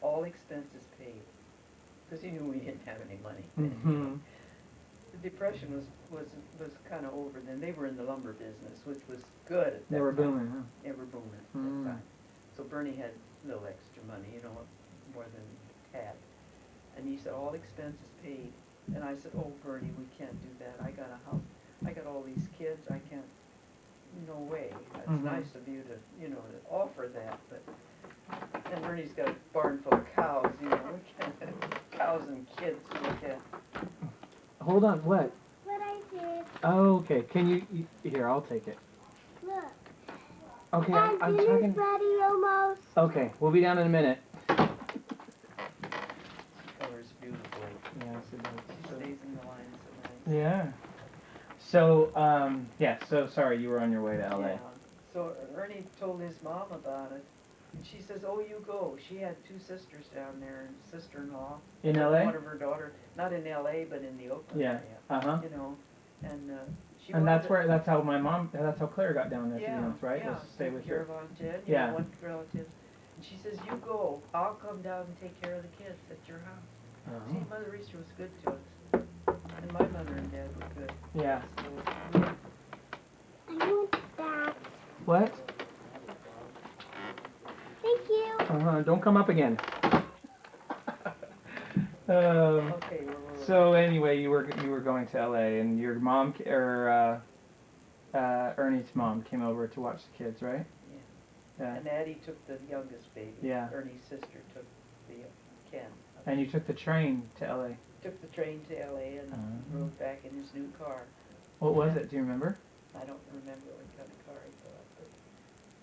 Speaker 1: All expenses paid, because he knew we didn't have any money.
Speaker 3: Mm-hmm.
Speaker 1: The Depression was kind of over then. They were in the lumber business, which was good at that time.
Speaker 3: They were booming, huh?
Speaker 1: They were booming at that time. So Bernie had a little extra money, more than had. And he said, all expenses paid. And I said, oh, Bernie, we can't do that. I got a house. I got all these kids. I can't. No way. It's nice of you to offer that. But and Bernie's got a barn full of cows. We can't. Cows and kids. We can't.
Speaker 3: Hold on, what?
Speaker 4: What I did.
Speaker 3: Oh, okay. Can you here? I'll take it.
Speaker 4: Look.
Speaker 3: Okay,
Speaker 4: And
Speaker 3: I'm
Speaker 4: dinner's
Speaker 3: talking.
Speaker 4: ready almost.
Speaker 3: Okay, we'll be down in a minute.
Speaker 1: Colors beautifully.
Speaker 3: Yes, it
Speaker 1: She stays in the lines at night.
Speaker 3: Yeah. So, so sorry, you were on your way to LA.
Speaker 1: Yeah. So Ernie told his mom about it, and she says, "Oh, you go." She had 2 sisters down there, and sister-in-law.
Speaker 3: In LA?
Speaker 1: One of her daughter, not in LA, but in the Oakland area.
Speaker 3: Uh-huh.
Speaker 1: And she.
Speaker 3: And that's how Claire got down there, right?
Speaker 1: Yeah.
Speaker 3: Was to stay with
Speaker 1: care
Speaker 3: her.
Speaker 1: of Aunt Jen.
Speaker 3: Yeah.
Speaker 1: One relative. And she says, "You go. I'll come down and take care of the kids at your house."
Speaker 3: Uh-huh.
Speaker 1: See, Mother Easter was good to us, and my mother and dad were good.
Speaker 3: Yeah.
Speaker 1: So,
Speaker 4: I want that.
Speaker 3: What?
Speaker 4: Thank you.
Speaker 3: Uh-huh. Don't come up again.
Speaker 1: okay.
Speaker 3: So anyway, you were going to LA, and your mom Ernie's mom came over to watch the kids, right? Yeah.
Speaker 1: And Addie took the youngest baby.
Speaker 3: Yeah.
Speaker 1: Ernie's sister took the Ken.
Speaker 3: And you took the train to LA.
Speaker 1: Took the train to LA and rode back in his new car.
Speaker 3: What was it? Do you remember?
Speaker 1: I don't remember what kind of car he bought, but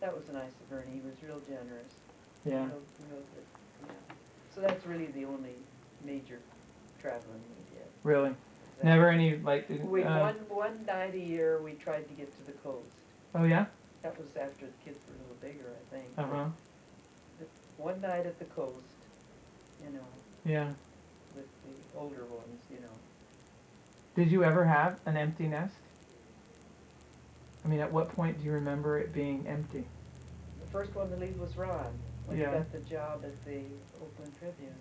Speaker 1: that was nice of Ernie. He was real generous.
Speaker 3: Yeah.
Speaker 1: Real good. Yeah. So that's really the only major traveling we did.
Speaker 3: Really? Never any like.
Speaker 1: We one night a year we tried to get to the coast.
Speaker 3: Oh yeah.
Speaker 1: That was after the kids were a little bigger, I think.
Speaker 3: Uh-huh.
Speaker 1: One night at the coast,
Speaker 3: Yeah.
Speaker 1: with the older ones,
Speaker 3: Did you ever have an empty nest? I mean, at what point do you remember it being empty?
Speaker 1: The first one to leave was Ron, when he got the job at the Oakland Tribune.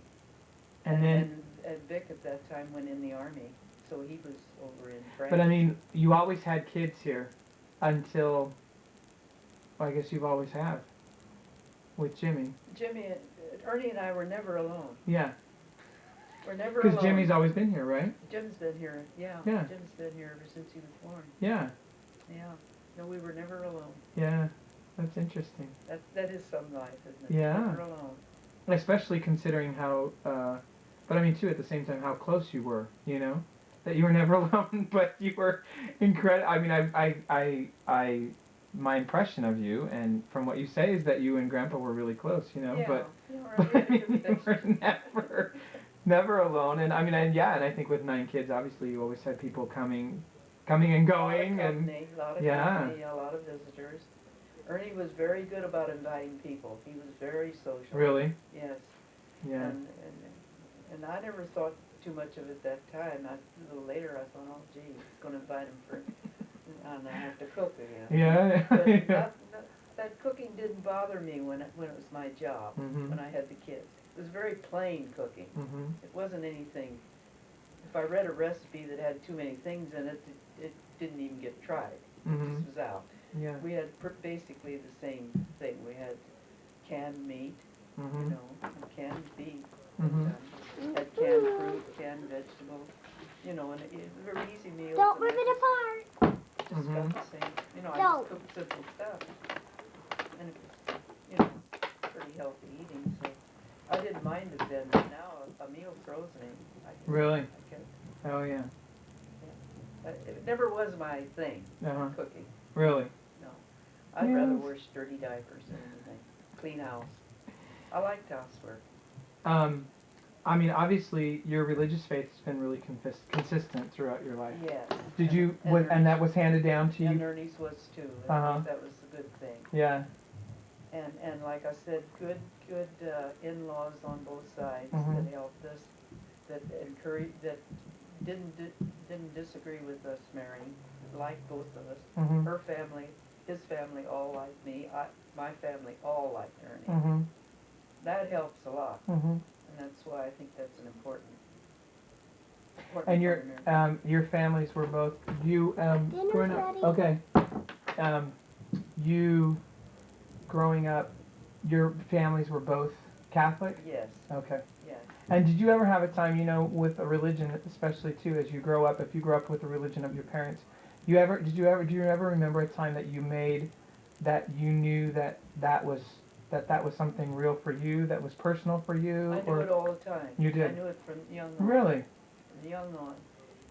Speaker 3: And then.
Speaker 1: And Vic at that time went in the Army, so he was over in France.
Speaker 3: But I mean, you always had kids here until. Well, I guess you've always have. With Jimmy.
Speaker 1: Ernie and I were never alone.
Speaker 3: Yeah.
Speaker 1: We're never alone.
Speaker 3: Because Jimmy's always been here, right?
Speaker 1: Jim's been here, yeah.
Speaker 3: Yeah.
Speaker 1: Jim's been here ever since he was born.
Speaker 3: Yeah.
Speaker 1: Yeah. No, we were never alone.
Speaker 3: Yeah. That's interesting.
Speaker 1: That is some life, isn't it?
Speaker 3: Yeah.
Speaker 1: Never alone.
Speaker 3: Especially considering how, but I mean too, at the same time, how close you were, that you were never alone, but you were incredible. I mean, my impression of you, and from what you say, is that you and Grandpa were really close, but I mean, you were never alone. And I mean, and I think with 9 kids, obviously you always had people coming and going,
Speaker 1: a lot of company, a lot of visitors. Ernie was very good about inviting people. He was very social.
Speaker 3: Really?
Speaker 1: Yes.
Speaker 3: Yeah.
Speaker 1: And I never thought too much of it that time. A little later, I thought, oh, gee, he's going to invite him for, and I have to cook again.
Speaker 3: Yeah.
Speaker 1: But that cooking didn't bother me when it was my job, when I had the kids. It was very plain cooking. It wasn't anything. If I read a recipe that had too many things in it, it didn't even get tried. It just was out.
Speaker 3: Yeah.
Speaker 1: We had basically the same thing. We had canned meat, and canned beef, had canned fruit, canned vegetables, and it was a very easy meal.
Speaker 4: Don't rip it apart.
Speaker 1: just got
Speaker 3: Mhm.
Speaker 1: the same, you know, I
Speaker 4: No.
Speaker 1: just cooked simple stuff. And it was, you know, pretty healthy eating, so I didn't mind it then, but now a meal throws me.
Speaker 3: Really?
Speaker 1: I can't,
Speaker 3: Oh yeah.
Speaker 1: it never was my thing,
Speaker 3: Uh-huh.
Speaker 1: cooking,
Speaker 3: Really?
Speaker 1: no. I'd rather
Speaker 3: Yes.
Speaker 1: wear sturdy diapers than anything, clean house. I liked housework.
Speaker 3: I mean, obviously, your religious faith has been really consistent throughout your life.
Speaker 1: Yes.
Speaker 3: Did you, and that was handed down to
Speaker 1: And
Speaker 3: you?
Speaker 1: Ernie's was too,
Speaker 3: Uh-huh.
Speaker 1: that was the good thing.
Speaker 3: Yeah.
Speaker 1: And like I said, good in-laws on both sides
Speaker 3: Mhm.
Speaker 1: that helped us, that encouraged, that didn't disagree with us marrying, liked both of us.
Speaker 3: Mhm.
Speaker 1: Her family, his family all liked me, my family all liked Ernie.
Speaker 3: Mhm.
Speaker 1: That helps a lot,
Speaker 3: Mhm.
Speaker 1: and that's why I think that's an important
Speaker 3: And
Speaker 1: part of marriage.
Speaker 3: your families were both you
Speaker 4: Dinner's
Speaker 3: growing up.
Speaker 4: ready.
Speaker 3: Okay. You growing up, your families were both Catholic.
Speaker 1: Yes,
Speaker 3: Okay.
Speaker 1: yes.
Speaker 3: And did you ever have a time, you know, with a religion, especially too, as you grow up, if you grew up with the religion of your parents, do you ever remember a time that you made that you knew that was something real for you, that was personal for you?
Speaker 1: I knew it all the time.
Speaker 3: You did?
Speaker 1: I knew it from young on.
Speaker 3: Really?
Speaker 1: From young on.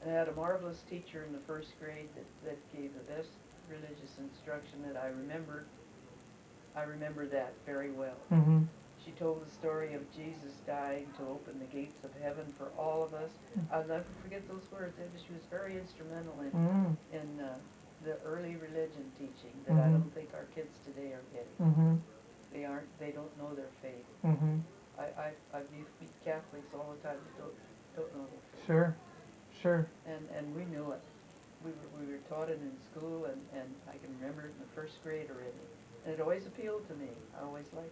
Speaker 1: And I had a marvelous teacher in the first grade that gave the best religious instruction that I remember. I remember that very well.
Speaker 3: Mm-hmm.
Speaker 1: She told the story of Jesus dying to open the gates of heaven for all of us. I'll never forget those words. She was very instrumental in the early religion teaching that I don't think our kids today are getting.
Speaker 3: Mm-hmm.
Speaker 1: They don't know their faith.
Speaker 3: Mm-hmm.
Speaker 1: I meet Catholics all the time that don't know their faith.
Speaker 3: Sure. Sure.
Speaker 1: And we knew it. We were taught it in school, and I can remember it in the first grade already. And it always appealed to me. I always liked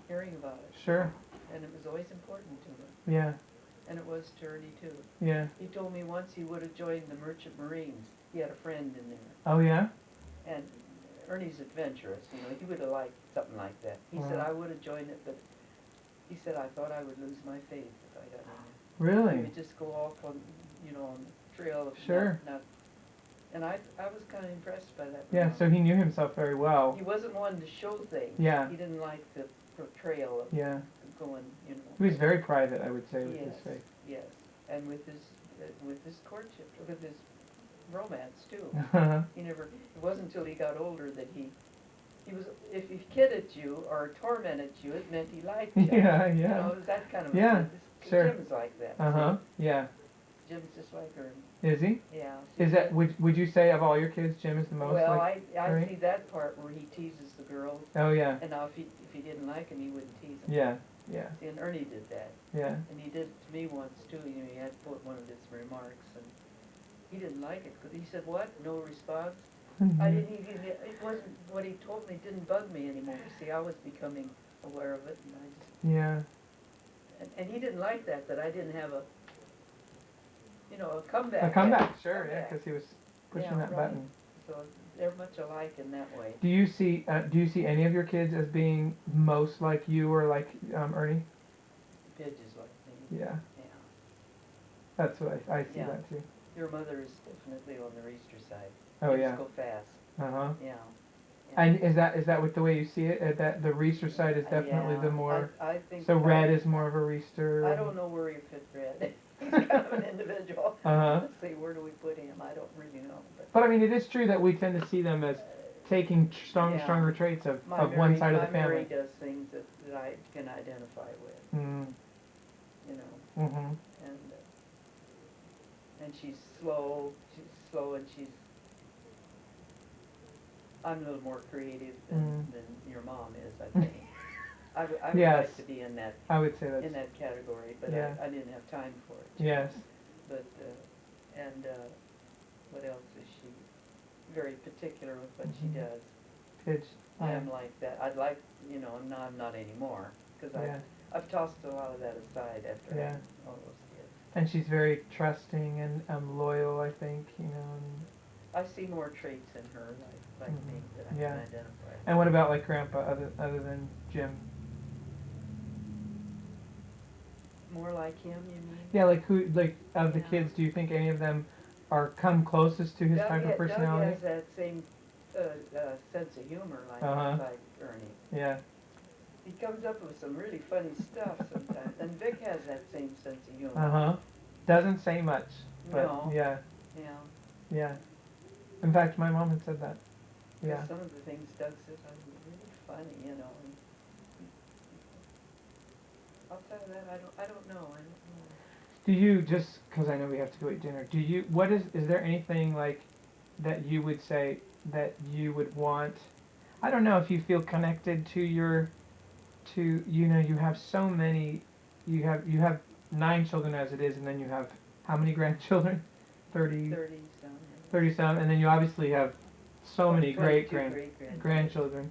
Speaker 1: hearing about it.
Speaker 3: Sure.
Speaker 1: And it was always important to me.
Speaker 3: Yeah.
Speaker 1: And it was to Ernie too.
Speaker 3: Yeah.
Speaker 1: He told me once he would have joined the Merchant Marines. He had a friend in there.
Speaker 3: Oh yeah.
Speaker 1: And Ernie's adventurous, you know, he would have liked something like that. He said, I would have joined it, but he said, I thought I would lose my faith if I got in there.
Speaker 3: Really?
Speaker 1: He would just go off on, you know, on the trail of
Speaker 3: Sure.
Speaker 1: not. And I was kind of impressed by that.
Speaker 3: Yeah. So he knew himself very well.
Speaker 1: He wasn't one to show things.
Speaker 3: Yeah.
Speaker 1: He didn't like the portrayal of
Speaker 3: Yeah.
Speaker 1: going, you know.
Speaker 3: He was very private, I would say, with
Speaker 1: Yes,
Speaker 3: his faith.
Speaker 1: yes, and with his courtship, with his romance too. He never. It wasn't until he got older that he was. If he kidded you or tormented you, it meant he liked you.
Speaker 3: Yeah.
Speaker 1: You
Speaker 3: Yeah.
Speaker 1: know, it was that kind of.
Speaker 3: Yeah, sure.
Speaker 1: Jim's like that.
Speaker 3: Uh huh. Yeah.
Speaker 1: Jim's just like her.
Speaker 3: Is he?
Speaker 1: Yeah.
Speaker 3: Is that would you say of all your kids, Jim is the most
Speaker 1: Well,
Speaker 3: like?
Speaker 1: I
Speaker 3: Ernie?
Speaker 1: see that part where he teases the girls,
Speaker 3: Oh yeah.
Speaker 1: and now if he didn't like him, he wouldn't tease him.
Speaker 3: Yeah. Yeah.
Speaker 1: See, and Ernie did that.
Speaker 3: Yeah.
Speaker 1: And he did it to me once too. You know, he had to put one of his remarks, and he didn't like it because he said, "What? No response." I didn't even. It wasn't what he told me. Didn't bug me anymore. See, I was becoming aware of it, and I just.
Speaker 3: Yeah.
Speaker 1: And he didn't like that I didn't have a. You know, a comeback.
Speaker 3: A comeback, sure, yeah,
Speaker 1: Comeback.
Speaker 3: because he was pushing
Speaker 1: Yeah,
Speaker 3: that
Speaker 1: right.
Speaker 3: button.
Speaker 1: So they're much alike in that way.
Speaker 3: Do you see any of your kids as being most like you or like Ernie?
Speaker 1: Pidge is like me.
Speaker 3: Yeah.
Speaker 1: Yeah.
Speaker 3: That's what I see
Speaker 1: Yeah.
Speaker 3: that too.
Speaker 1: Your mother is definitely on the Riester side.
Speaker 3: Oh
Speaker 1: They
Speaker 3: yeah.
Speaker 1: just go fast.
Speaker 3: Uh huh.
Speaker 1: Yeah.
Speaker 3: And is that with the way you see it? That the Riester side is definitely
Speaker 1: Yeah,
Speaker 3: the more.
Speaker 1: I think.
Speaker 3: So red is more of a Riester.
Speaker 1: I don't know where he fit Red. He's kind of an individual.
Speaker 3: Uh-huh.
Speaker 1: Let's see, where do we put him? I don't really know.
Speaker 3: But I mean, it is true that we tend to see them as taking
Speaker 1: Yeah.
Speaker 3: stronger traits of
Speaker 1: My
Speaker 3: one
Speaker 1: Mary-
Speaker 3: side of the
Speaker 1: My Mary
Speaker 3: family.
Speaker 1: does things that I can identify with,
Speaker 3: Mm.
Speaker 1: you know,
Speaker 3: Mhm.
Speaker 1: and she's slow and I'm a little more creative than your mom is, I think. I would
Speaker 3: Yes.
Speaker 1: like to be in that
Speaker 3: I would say that's.
Speaker 1: category, but
Speaker 3: Yeah.
Speaker 1: I didn't have time for it.
Speaker 3: Yes.
Speaker 1: But, what else is she? Very particular with what she does.
Speaker 3: Pidge.
Speaker 1: I
Speaker 3: Yeah.
Speaker 1: am like that. I'd like, you know, no, I'm not anymore, because
Speaker 3: Yeah.
Speaker 1: I've tossed a lot of that aside after
Speaker 3: Yeah.
Speaker 1: having all those kids.
Speaker 3: And she's very trusting and loyal, I think, you know.
Speaker 1: I see more traits in her like me that I
Speaker 3: Yeah.
Speaker 1: can identify.
Speaker 3: And what about like Grandpa, other than Jim?
Speaker 1: More like him, you mean?
Speaker 3: Yeah, like who, like of the
Speaker 1: Yeah.
Speaker 3: kids, do you think any of them are come closest to his
Speaker 1: Doug
Speaker 3: type of personality?
Speaker 1: Doug has that same sense of humor like like Ernie.
Speaker 3: Yeah.
Speaker 1: He comes up with some really funny stuff sometimes. And Vic has that same sense of humor.
Speaker 3: Doesn't say much, but
Speaker 1: No.
Speaker 3: yeah.
Speaker 1: Yeah.
Speaker 3: Yeah. In fact, my mom had said that. Yeah.
Speaker 1: Some of the things Doug says are really funny, you know. And outside of that, I don't know.
Speaker 3: Do you, just because I know we have to go eat dinner, do you, is there anything like that you would say that you would want, I don't know if you feel connected to you have so many, you have 9 children as it is, and then you have how many grandchildren? 30?
Speaker 1: 30-some.
Speaker 3: 30-some, and then you obviously have so many grandchildren.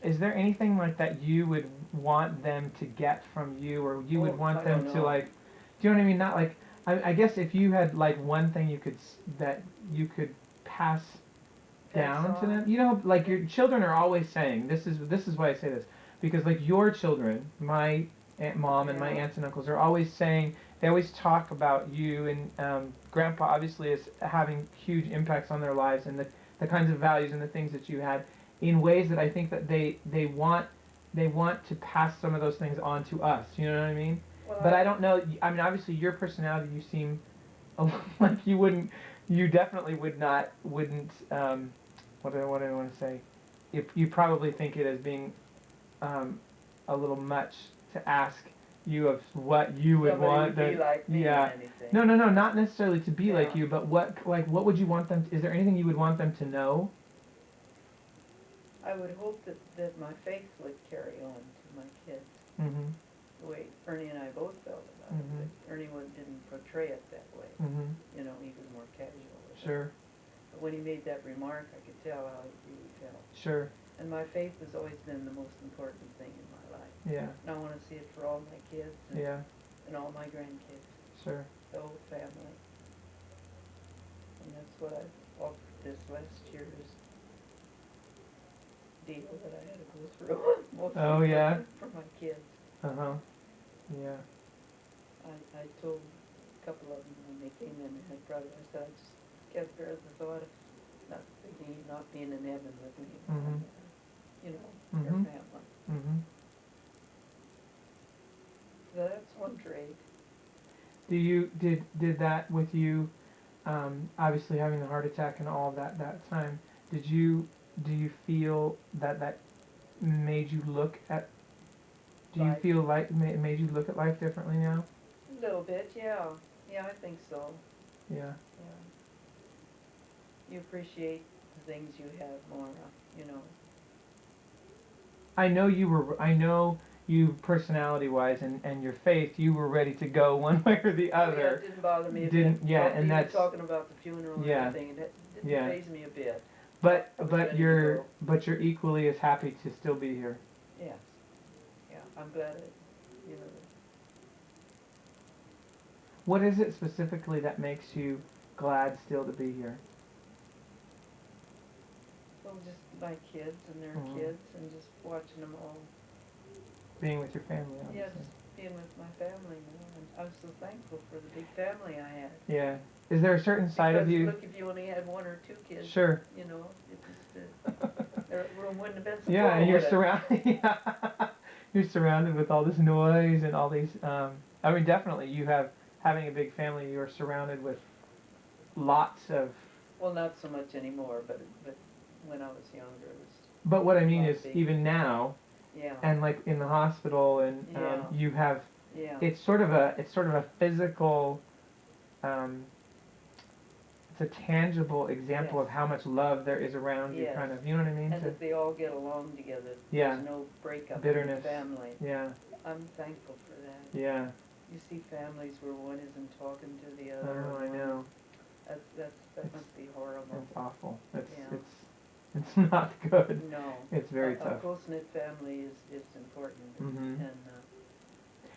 Speaker 3: Is there anything like that you would want them to get from you, or you would want them to like, do you know what I mean? Not like, I guess if you had like one thing that you could pass down to them, you know, like your children are always saying, this is why I say this, because like your children, my mom and my aunts and uncles are always saying, they always talk about you, and Grandpa obviously is having huge impacts on their lives, and the kinds of values and the things that you had, in ways that I think that they want to pass some of those things on to us. You know what I mean? Well, but I don't know. I mean, obviously your personality, you seem like you definitely wouldn't. What do I want to say? You probably think it as being a little much to ask you of what you would want.
Speaker 1: Somebody would be like me or anything.
Speaker 3: No, not necessarily to be like you, but what would you want them? Is there anything you would want them to know?
Speaker 1: I would hope that my faith would carry on to my kids.
Speaker 3: Mm-hmm.
Speaker 1: The way Ernie and I both felt about it. But Ernie didn't portray it that way. You know, he was more casual.
Speaker 3: Sure.
Speaker 1: But when he made that remark, I could tell how he really felt.
Speaker 3: Sure.
Speaker 1: And my faith has always been the most important thing in my life.
Speaker 3: Yeah.
Speaker 1: And I want to see it for all my kids and all my grandkids.
Speaker 3: Sure.
Speaker 1: The whole family. And that's what I've offered this last year's deal that I had to go through. For my kids.
Speaker 3: Yeah.
Speaker 1: I told a couple of them when they came in and had brothers, I said, I just can't bear the thought of not being in heaven with me. You know, your family. So that's one trait.
Speaker 3: Did that with you, obviously having the heart attack and all of that time, do you feel that made you look at, feel like made you look at life differently now?
Speaker 1: A little bit, yeah. Yeah, I think so.
Speaker 3: Yeah.
Speaker 1: You appreciate the things you have more, you know.
Speaker 3: I know you personality-wise and your faith, you were ready to go one way or the other.
Speaker 1: Yeah, it didn't bother me a bit.
Speaker 3: And that's
Speaker 1: talking about the funeral and everything, and it didn't faze me a bit.
Speaker 3: But you're equally as happy to still be here.
Speaker 1: Yes. Yeah, I'm glad you know.
Speaker 3: What is it specifically that makes you glad still to be here?
Speaker 1: Well, just my kids and their kids, and just watching them all.
Speaker 3: Being with your family, obviously.
Speaker 1: Yes, being with my family now. And I'm so thankful for the big family I had.
Speaker 3: Yeah. Is there a certain side of you?
Speaker 1: Look, if you only had 1 or 2 kids,
Speaker 3: sure.
Speaker 1: You know, it just their room wouldn't have been so full.
Speaker 3: Yeah, and you're surrounded. You're surrounded with all this noise and all these. I mean, definitely, having a big family. You're surrounded with lots of.
Speaker 1: Well, not so much anymore, but when I was younger, it was.
Speaker 3: But what I mean is, even now.
Speaker 1: Yeah.
Speaker 3: And like in the hospital, and you have.
Speaker 1: Yeah.
Speaker 3: It's sort of a physical. It's a tangible example of how much love there is around you, kind of. You know what I mean?
Speaker 1: And that they all get along together.
Speaker 3: Yeah.
Speaker 1: There's no breakup
Speaker 3: Bitterness.
Speaker 1: in the family.
Speaker 3: Yeah.
Speaker 1: I'm thankful for that.
Speaker 3: Yeah.
Speaker 1: You see families where one isn't talking to the other.
Speaker 3: Oh, I know.
Speaker 1: That must be horrible.
Speaker 3: It's awful. It's not good.
Speaker 1: No.
Speaker 3: It's very tough.
Speaker 1: A close-knit family is important. And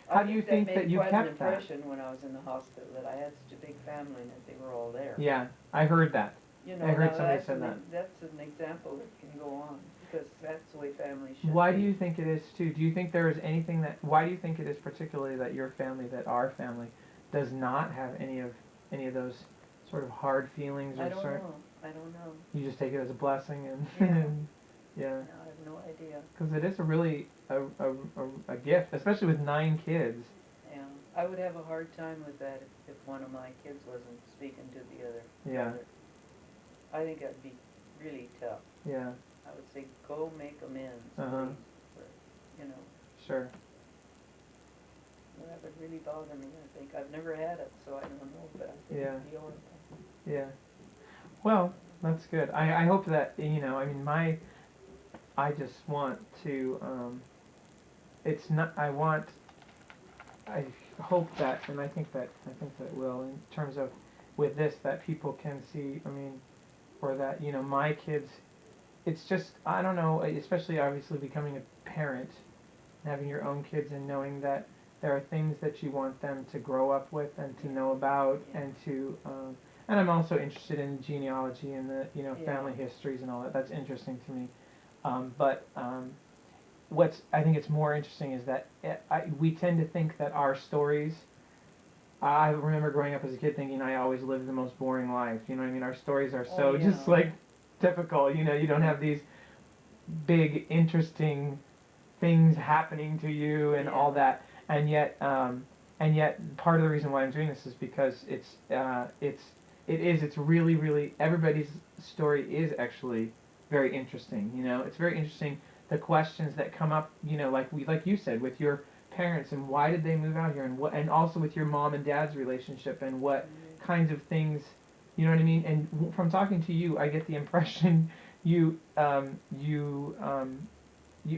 Speaker 3: how do you think that you kept that?
Speaker 1: I had quite an impression when I was in the hospital that I had such a big family and that they were all there.
Speaker 3: Yeah, I heard that.
Speaker 1: You know,
Speaker 3: I heard somebody say that.
Speaker 1: That's an example that can go on, because that's the way families should
Speaker 3: Why
Speaker 1: be.
Speaker 3: do you think it is, too? Do you think there is anything why do you think it is particularly that your family, that our family, does not have any of those sort of hard feelings,
Speaker 1: I
Speaker 3: or
Speaker 1: don't
Speaker 3: sort?
Speaker 1: know. I don't know.
Speaker 3: You just take it as a blessing, and
Speaker 1: Yeah.
Speaker 3: yeah.
Speaker 1: No, I have no idea.
Speaker 3: Because it is a really a gift, especially with 9 kids.
Speaker 1: Yeah, I would have a hard time with that if one of my kids wasn't speaking to the other.
Speaker 3: Yeah.
Speaker 1: brother. I think that'd be really tough.
Speaker 3: Yeah.
Speaker 1: I would say go make amends,
Speaker 3: Uh-huh.
Speaker 1: please. You know,
Speaker 3: Sure.
Speaker 1: that would really bother me. I think I've never had it, so I don't know. But I think
Speaker 3: Yeah.
Speaker 1: it'd be horrible.
Speaker 3: Yeah. Well, that's good. I hope that, you know, I mean, I just want to, it's not, I hope that, and I think that it will, in terms of, with this, that people can see, I mean, or that, you know, my kids, it's just, I don't know, especially obviously becoming a parent, having your own kids and knowing that there are things that you want them to grow up with and to know about,
Speaker 1: Yeah.
Speaker 3: and to, and I'm also interested in genealogy and the, you know,
Speaker 1: Yeah.
Speaker 3: family histories and all that. That's interesting to me. But what's, I think it's more interesting is that we tend to think that our stories, I remember growing up as a kid thinking I always lived the most boring life. You know what I mean? Our stories are so
Speaker 1: Oh, yeah.
Speaker 3: just like typical. You know, you don't have these big, interesting things happening to you and all
Speaker 1: Yeah.
Speaker 3: that. And yet part of the reason why I'm doing this is because it's really, everybody's story is actually very interesting. You know, it's very interesting, the questions that come up, you know, like you said, with your parents, and why did they move out here, and what, and also with your mom and dad's relationship, and what kinds of things, you know what I mean? And from talking to you, I get the impression you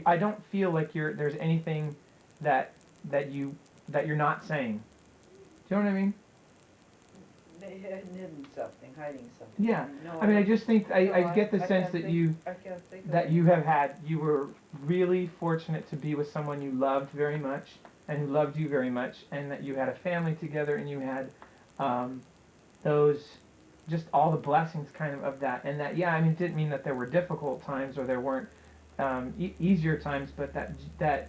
Speaker 3: I don't feel like there's anything that that you that you're not saying. Do you know what I mean?
Speaker 1: They had hidden something, hiding something.
Speaker 3: Yeah.
Speaker 1: No,
Speaker 3: I mean, I just think I
Speaker 1: no,
Speaker 3: get the
Speaker 1: I
Speaker 3: sense
Speaker 1: can't
Speaker 3: that
Speaker 1: think- I can't think of
Speaker 3: that you
Speaker 1: anything.
Speaker 3: have had, you were really fortunate to be with someone you loved very much and who loved you very much, and that you had a family together, and you had those, just all the blessings kind of that, and that, yeah, I mean, it didn't mean that there were difficult times or there weren't easier times, but that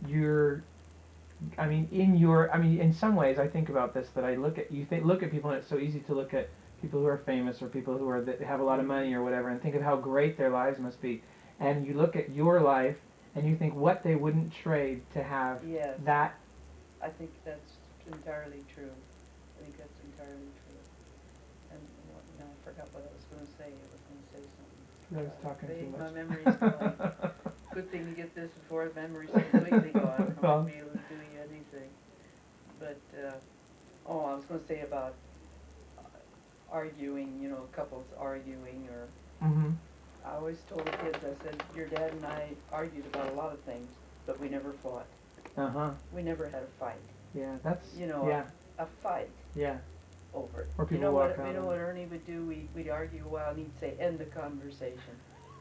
Speaker 3: you're, I mean, in some ways, I think about this, that I look at, look at people, and it's so easy to look at people who are famous, or people who that have a lot of money or whatever, and think of how great their lives must be. And you look at your life, and you think what they wouldn't trade to have
Speaker 1: Yes.
Speaker 3: that.
Speaker 1: I think that's entirely true. I think that's entirely true. And now I forgot what I was going to say. I was going to say something.
Speaker 3: I was talking too much.
Speaker 1: My memory's going. Good thing to get this before the memory's completely gone. I
Speaker 3: Well.
Speaker 1: won't be able to do anything. But, I was going to say about arguing, you know, couples arguing, or
Speaker 3: Mm-hmm.
Speaker 1: I always told the kids, I said, your dad and I argued about a lot of things, but we never fought.
Speaker 3: Uh-huh.
Speaker 1: We never had a fight.
Speaker 3: Yeah, that's,
Speaker 1: You know,
Speaker 3: yeah,
Speaker 1: a fight
Speaker 3: yeah.
Speaker 1: over it.
Speaker 3: Or
Speaker 1: You
Speaker 3: people
Speaker 1: know
Speaker 3: walk
Speaker 1: what?
Speaker 3: out
Speaker 1: You know
Speaker 3: and-
Speaker 1: what Ernie would do? We'd argue a while, and he'd say, "End the conversation."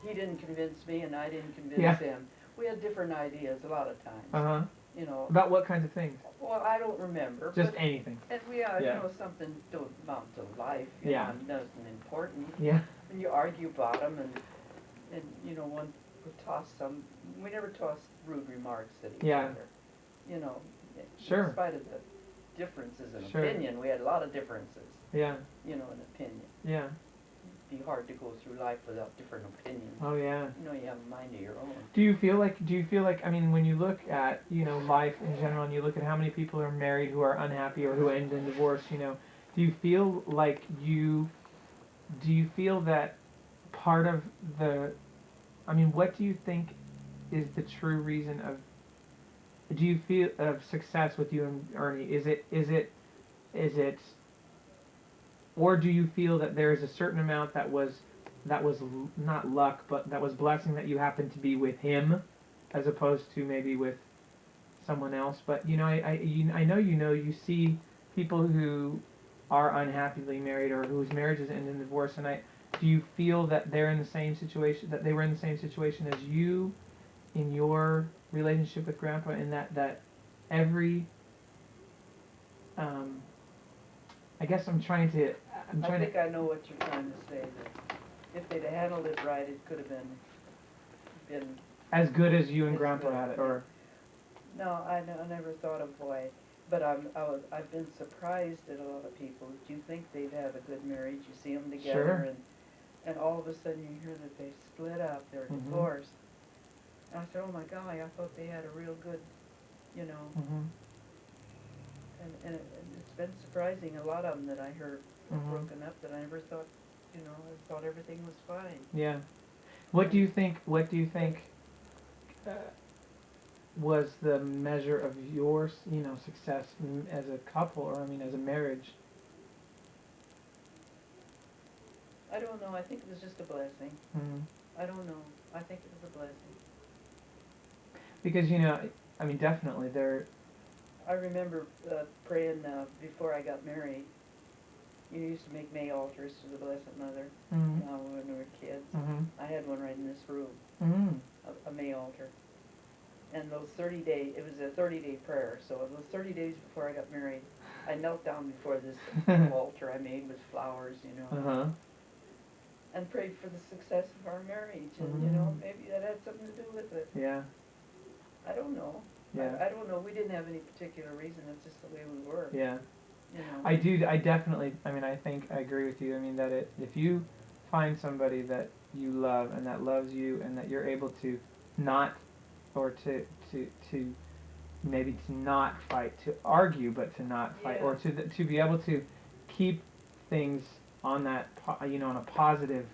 Speaker 1: He didn't convince me, and I didn't convince
Speaker 3: Yeah.
Speaker 1: him. We had different ideas a lot of times.
Speaker 3: Uh-huh.
Speaker 1: You know.
Speaker 3: About what kinds of things?
Speaker 1: Well, I don't remember.
Speaker 3: Just
Speaker 1: but,
Speaker 3: anything.
Speaker 1: and we,
Speaker 3: Yeah.
Speaker 1: you know, something don't amount to life. You
Speaker 3: Yeah.
Speaker 1: know, nothing important.
Speaker 3: Yeah.
Speaker 1: And you argue about them, and you know, one would toss some. We never tossed rude remarks at each
Speaker 3: Yeah.
Speaker 1: other. You know.
Speaker 3: Sure.
Speaker 1: In spite of the differences in
Speaker 3: Sure.
Speaker 1: opinion, we had a lot of differences.
Speaker 3: Yeah.
Speaker 1: You know, in opinion.
Speaker 3: Yeah.
Speaker 1: It'd be hard to go through life without different opinions.
Speaker 3: Oh, yeah.
Speaker 1: You know, you have a mind of your own.
Speaker 3: Do you feel like, I mean, when you look at, you know, life in general, and you look at how many people are married who are unhappy or who end in divorce, you know, do you feel that part of the, I mean, what do you think is the true reason of, do you feel, of success with you and Ernie? Is it, or do you feel that there is a certain amount that was not luck, but that was blessing, that you happened to be with him, as opposed to maybe with someone else? But you know, I know you see people who are unhappily married, or whose marriages end in divorce, and do you feel that they're in the same situation, that they were in the same situation as you in your relationship with Grandpa, in that every, I guess I
Speaker 1: think I know what you're trying to say. That if they'd handled it right, it could have been.
Speaker 3: as good as you and
Speaker 1: As
Speaker 3: Grandpa
Speaker 1: good,
Speaker 3: had it,
Speaker 1: yeah.
Speaker 3: or
Speaker 1: No, I never thought of why. But I've been surprised at a lot of people. Do you think they'd have a good marriage? You see them together,
Speaker 3: Sure.
Speaker 1: and all of a sudden you hear that they split up, they're
Speaker 3: Mhm.
Speaker 1: divorced. And I said, oh my golly, I thought they had a real good, you know.
Speaker 3: Mhm.
Speaker 1: And it's been surprising. A lot of them that I heard were
Speaker 3: Mhm.
Speaker 1: broken up that I never thought, you know, I thought everything was fine.
Speaker 3: Yeah. What do you think? What do you think was the measure of your, success as a couple, or I mean, as a marriage?
Speaker 1: I don't know. I think it was just a blessing.
Speaker 3: Mhm.
Speaker 1: I don't know. I think it was a blessing.
Speaker 3: Because I mean, definitely there.
Speaker 1: I remember praying before I got married. You used to make May altars to the Blessed Mother
Speaker 3: Mhm.
Speaker 1: when we were kids.
Speaker 3: Mhm.
Speaker 1: I had one right in this room,
Speaker 3: Mhm.
Speaker 1: a May altar. And those 30 days, it was a 30-day prayer, so those 30 days before I got married, I knelt down before this altar I made with flowers, you know,
Speaker 3: Uh-huh.
Speaker 1: and prayed for the success of our marriage. And, you know, maybe that had something to do with it.
Speaker 3: Yeah.
Speaker 1: I don't know.
Speaker 3: Yeah.
Speaker 1: I don't know. We didn't have any particular reason. It's just the way we were.
Speaker 3: Yeah.
Speaker 1: You know.
Speaker 3: I definitely, I mean, I think I agree with you. I mean, that if you find somebody that you love and that loves you and that you're able to not, or to maybe to not fight, to argue, but to not fight, or to be able to keep things on that, on a positive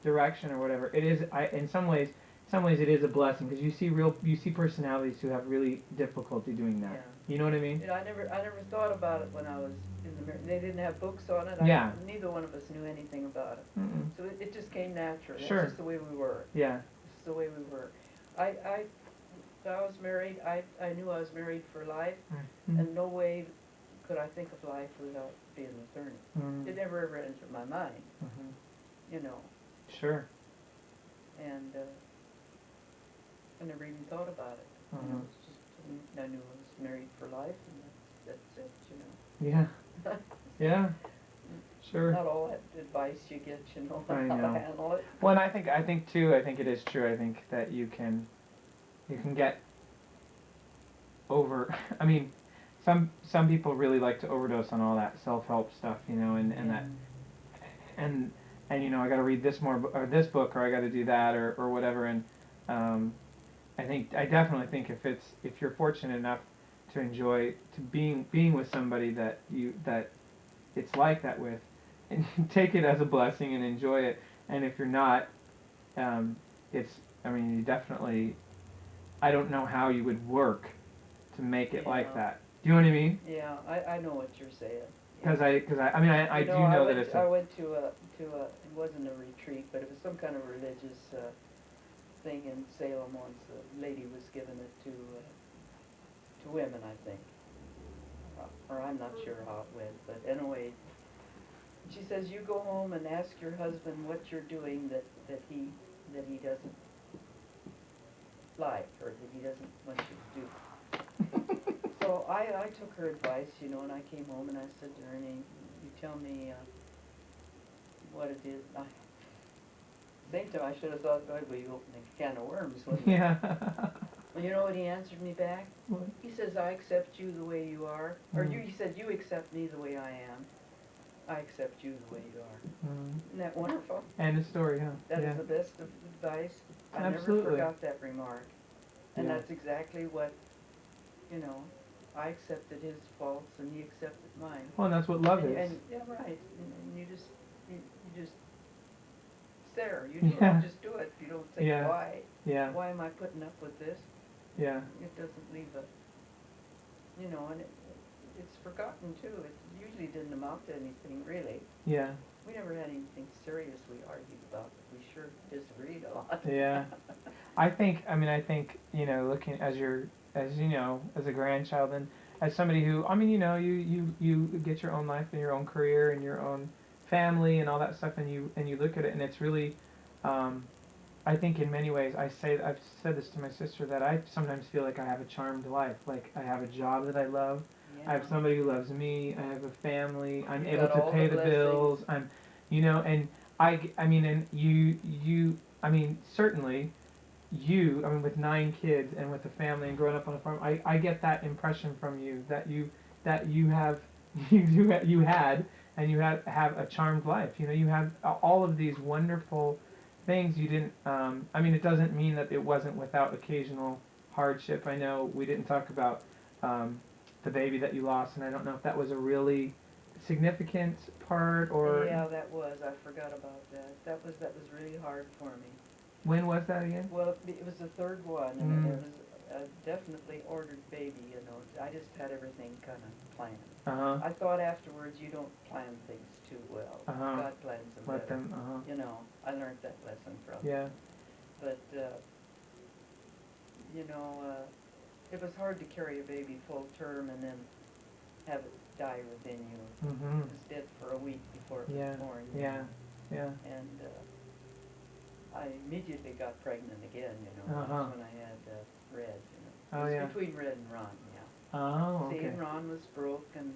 Speaker 3: direction or whatever. It is, in some ways it is a blessing, because you see personalities who have really difficulty doing that.
Speaker 1: Yeah.
Speaker 3: You know what I mean?
Speaker 1: You know, I never thought about it when I was in the marriage. They didn't have books on it.
Speaker 3: Yeah.
Speaker 1: Neither one of us knew anything about it.
Speaker 3: Mm-mm.
Speaker 1: So it just came natural.
Speaker 3: Sure.
Speaker 1: That's just the way we were.
Speaker 3: Yeah.
Speaker 1: It's the way we were. When I was married, I knew I was married for life,
Speaker 3: Mm-hmm.
Speaker 1: and no way could I think of life without being an attorney.
Speaker 3: Mm-hmm.
Speaker 1: It never ever entered my mind,
Speaker 3: Mm-hmm.
Speaker 1: you know.
Speaker 3: Sure.
Speaker 1: And I never even thought about it. You know, it's just, I knew I was married for life, and that's it, you know.
Speaker 3: Yeah. Yeah. Sure.
Speaker 1: Not all that advice you get, you know,
Speaker 3: I
Speaker 1: how
Speaker 3: know.
Speaker 1: to handle it.
Speaker 3: Well, and I think too, I think it is true. I think that you can get over, I mean, some people really like to overdose on all that self-help stuff, and that, and I gotta read this more, or this book, or I gotta do that, or whatever, and, I definitely think if you're fortunate enough to enjoy, to being with somebody that it's like that with, and take it as a blessing and enjoy it, and if you're not, I mean, you definitely, I don't know how you would work to make it like that. Do you know what I mean?
Speaker 1: Yeah, I know what you're saying.
Speaker 3: Because I mean, I do know that it's
Speaker 1: I went to a, it wasn't a retreat, but it was some kind of religious thing in Salem once. A lady was giving it to women, I think. Or I'm not sure how it went, but anyway, she says, you go home and ask your husband what you're doing that he doesn't like, or that he doesn't want you to do. So I took her advice, and I came home and I said to her, Ernie, you tell me what it is. Same time I should have thought, well, you opened a can of worms, wouldn't you?
Speaker 3: Yeah.
Speaker 1: Well, you know what he answered me back?
Speaker 3: What?
Speaker 1: He says, I accept you the way you are. Or
Speaker 3: Mm.
Speaker 1: he said, you accept me the way I am. I accept you the way you are.
Speaker 3: Mm.
Speaker 1: Isn't that wonderful?
Speaker 3: And a story, huh?
Speaker 1: That
Speaker 3: Yeah.
Speaker 1: is the best of advice. I
Speaker 3: Absolutely.
Speaker 1: never forgot that remark. And
Speaker 3: Yeah.
Speaker 1: that's exactly what, I accepted his faults and he accepted mine.
Speaker 3: Well, and that's what love is.
Speaker 1: And yeah, right. And you just, you just, it's there. You
Speaker 3: Yeah.
Speaker 1: just do it. You don't think,
Speaker 3: Yeah.
Speaker 1: why?
Speaker 3: Yeah.
Speaker 1: Why am I putting up with this?
Speaker 3: Yeah.
Speaker 1: It doesn't leave and it's forgotten too. It usually didn't amount to anything, really.
Speaker 3: Yeah.
Speaker 1: We never had anything serious we argued about, but we sure disagreed a lot.
Speaker 3: Yeah. I think, looking as as a grandchild, and as somebody who, you get your own life and your own career and your own family and all that stuff, and you look at it, and it's really, I think in many ways, I've said this to my sister, that I sometimes feel like I have a charmed life. Like, I have a job that I love.
Speaker 1: Yeah.
Speaker 3: I have somebody who loves me. I have a family. I'm
Speaker 1: You've
Speaker 3: able
Speaker 1: got
Speaker 3: to
Speaker 1: all
Speaker 3: pay
Speaker 1: the
Speaker 3: the bills. And certainly, I mean, with 9 kids and with a family and growing up on a farm, I get that impression from you that you have you had and you have a charmed life. You know, you have all of these wonderful things. You didn't. I mean, it doesn't mean that it wasn't without occasional hardship. I know we didn't talk about the baby that you lost, and I don't know if that was a really significant part or.
Speaker 1: Yeah, that was. I forgot about that. That was really hard for me.
Speaker 3: When was that again?
Speaker 1: Well, it was the third one, and it was a definitely ordered baby, you know. I just had everything kind of planned.
Speaker 3: Uh-huh.
Speaker 1: I thought afterwards you don't plan things too well. God plans them
Speaker 3: Let
Speaker 1: better.
Speaker 3: them,
Speaker 1: You know, I learned that lesson from
Speaker 3: Yeah.
Speaker 1: him. But, you know, it was hard to carry a baby full term and then have it die within you.
Speaker 3: Mm-hmm.
Speaker 1: It was dead for a week before it was born. you
Speaker 3: Yeah.
Speaker 1: know.
Speaker 3: Yeah.
Speaker 1: And I immediately got pregnant again, you know.
Speaker 3: Uh-huh.
Speaker 1: That's when I had Red, you know.
Speaker 3: Oh,
Speaker 1: It was
Speaker 3: yeah.
Speaker 1: between Red and Ron, yeah.
Speaker 3: Oh,
Speaker 1: See,
Speaker 3: okay.
Speaker 1: and Ron was broke, and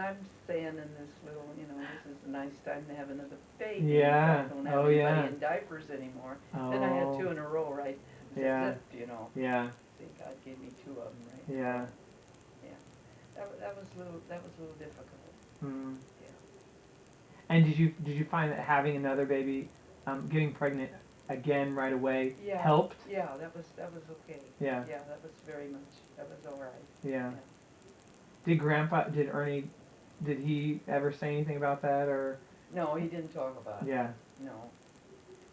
Speaker 1: I'm staying in this little, you know, this is a nice time to have another baby.
Speaker 3: Yeah.
Speaker 1: I don't have
Speaker 3: Oh,
Speaker 1: anybody
Speaker 3: yeah.
Speaker 1: in diapers anymore.
Speaker 3: Oh.
Speaker 1: Then I had 2 in a row, right?
Speaker 3: Yeah.
Speaker 1: Zip, you know.
Speaker 3: Yeah.
Speaker 1: See, God gave me 2 of them, right?
Speaker 3: Yeah.
Speaker 1: Yeah. That was a little difficult.
Speaker 3: Mm.
Speaker 1: Yeah.
Speaker 3: And did you find that having another baby, getting pregnant again right away
Speaker 1: Yeah.
Speaker 3: helped?
Speaker 1: Yeah, that was okay.
Speaker 3: Yeah.
Speaker 1: Yeah, that was very much, that was all right.
Speaker 3: Yeah.
Speaker 1: Yeah.
Speaker 3: Did Ernie, did he ever say anything about that or?
Speaker 1: No, he didn't talk about it.
Speaker 3: Yeah.
Speaker 1: No.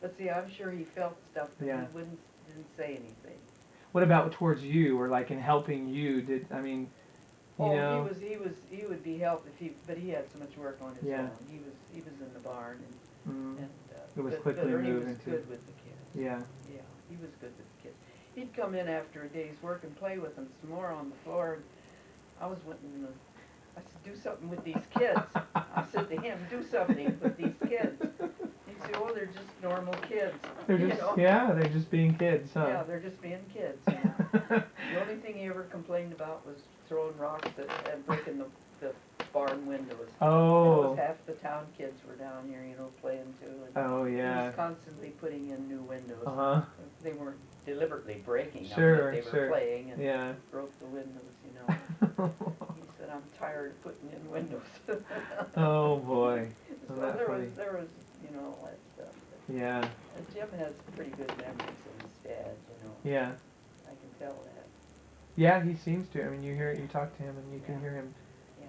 Speaker 1: But see, I'm sure he felt stuff, but
Speaker 3: Yeah.
Speaker 1: he didn't say anything.
Speaker 3: What about towards you or like in helping you? You know?
Speaker 1: He would be helped but he had so much work on his
Speaker 3: Yeah.
Speaker 1: own. He was in the barn and
Speaker 3: It was
Speaker 1: but
Speaker 3: quickly
Speaker 1: Ernie
Speaker 3: moving
Speaker 1: was
Speaker 3: to.
Speaker 1: good with the kids.
Speaker 3: Yeah.
Speaker 1: Yeah, he was good with the kids. He'd come in after a day's work and play with them some more on the floor. And I was wanting to, I said, do something with these kids. I said to him, do something with these kids. He'd say, oh, they're just normal kids.
Speaker 3: They're
Speaker 1: you
Speaker 3: just
Speaker 1: know?
Speaker 3: yeah, they're just being kids, huh?
Speaker 1: Yeah, they're just being kids. You know? The only thing he ever complained about was throwing rocks and breaking the barn windows.
Speaker 3: Oh.
Speaker 1: Because half the town kids were down here, you know, playing too. And
Speaker 3: Oh
Speaker 1: he
Speaker 3: yeah.
Speaker 1: was constantly putting in new windows.
Speaker 3: Uh-huh.
Speaker 1: They weren't deliberately breaking them,
Speaker 3: Sure,
Speaker 1: but they were
Speaker 3: sure.
Speaker 1: playing and
Speaker 3: Yeah.
Speaker 1: broke the windows, you know. He said, I'm tired of putting in windows.
Speaker 3: Oh boy.
Speaker 1: So
Speaker 3: Isn't that funny?
Speaker 1: there was, you know, all that stuff.
Speaker 3: Yeah.
Speaker 1: And Jim has pretty good memories of his dad, you know.
Speaker 3: Yeah.
Speaker 1: I can tell that.
Speaker 3: Yeah, he seems to. I mean, you talk to him and you can
Speaker 1: Yeah.
Speaker 3: hear him.
Speaker 1: Yeah.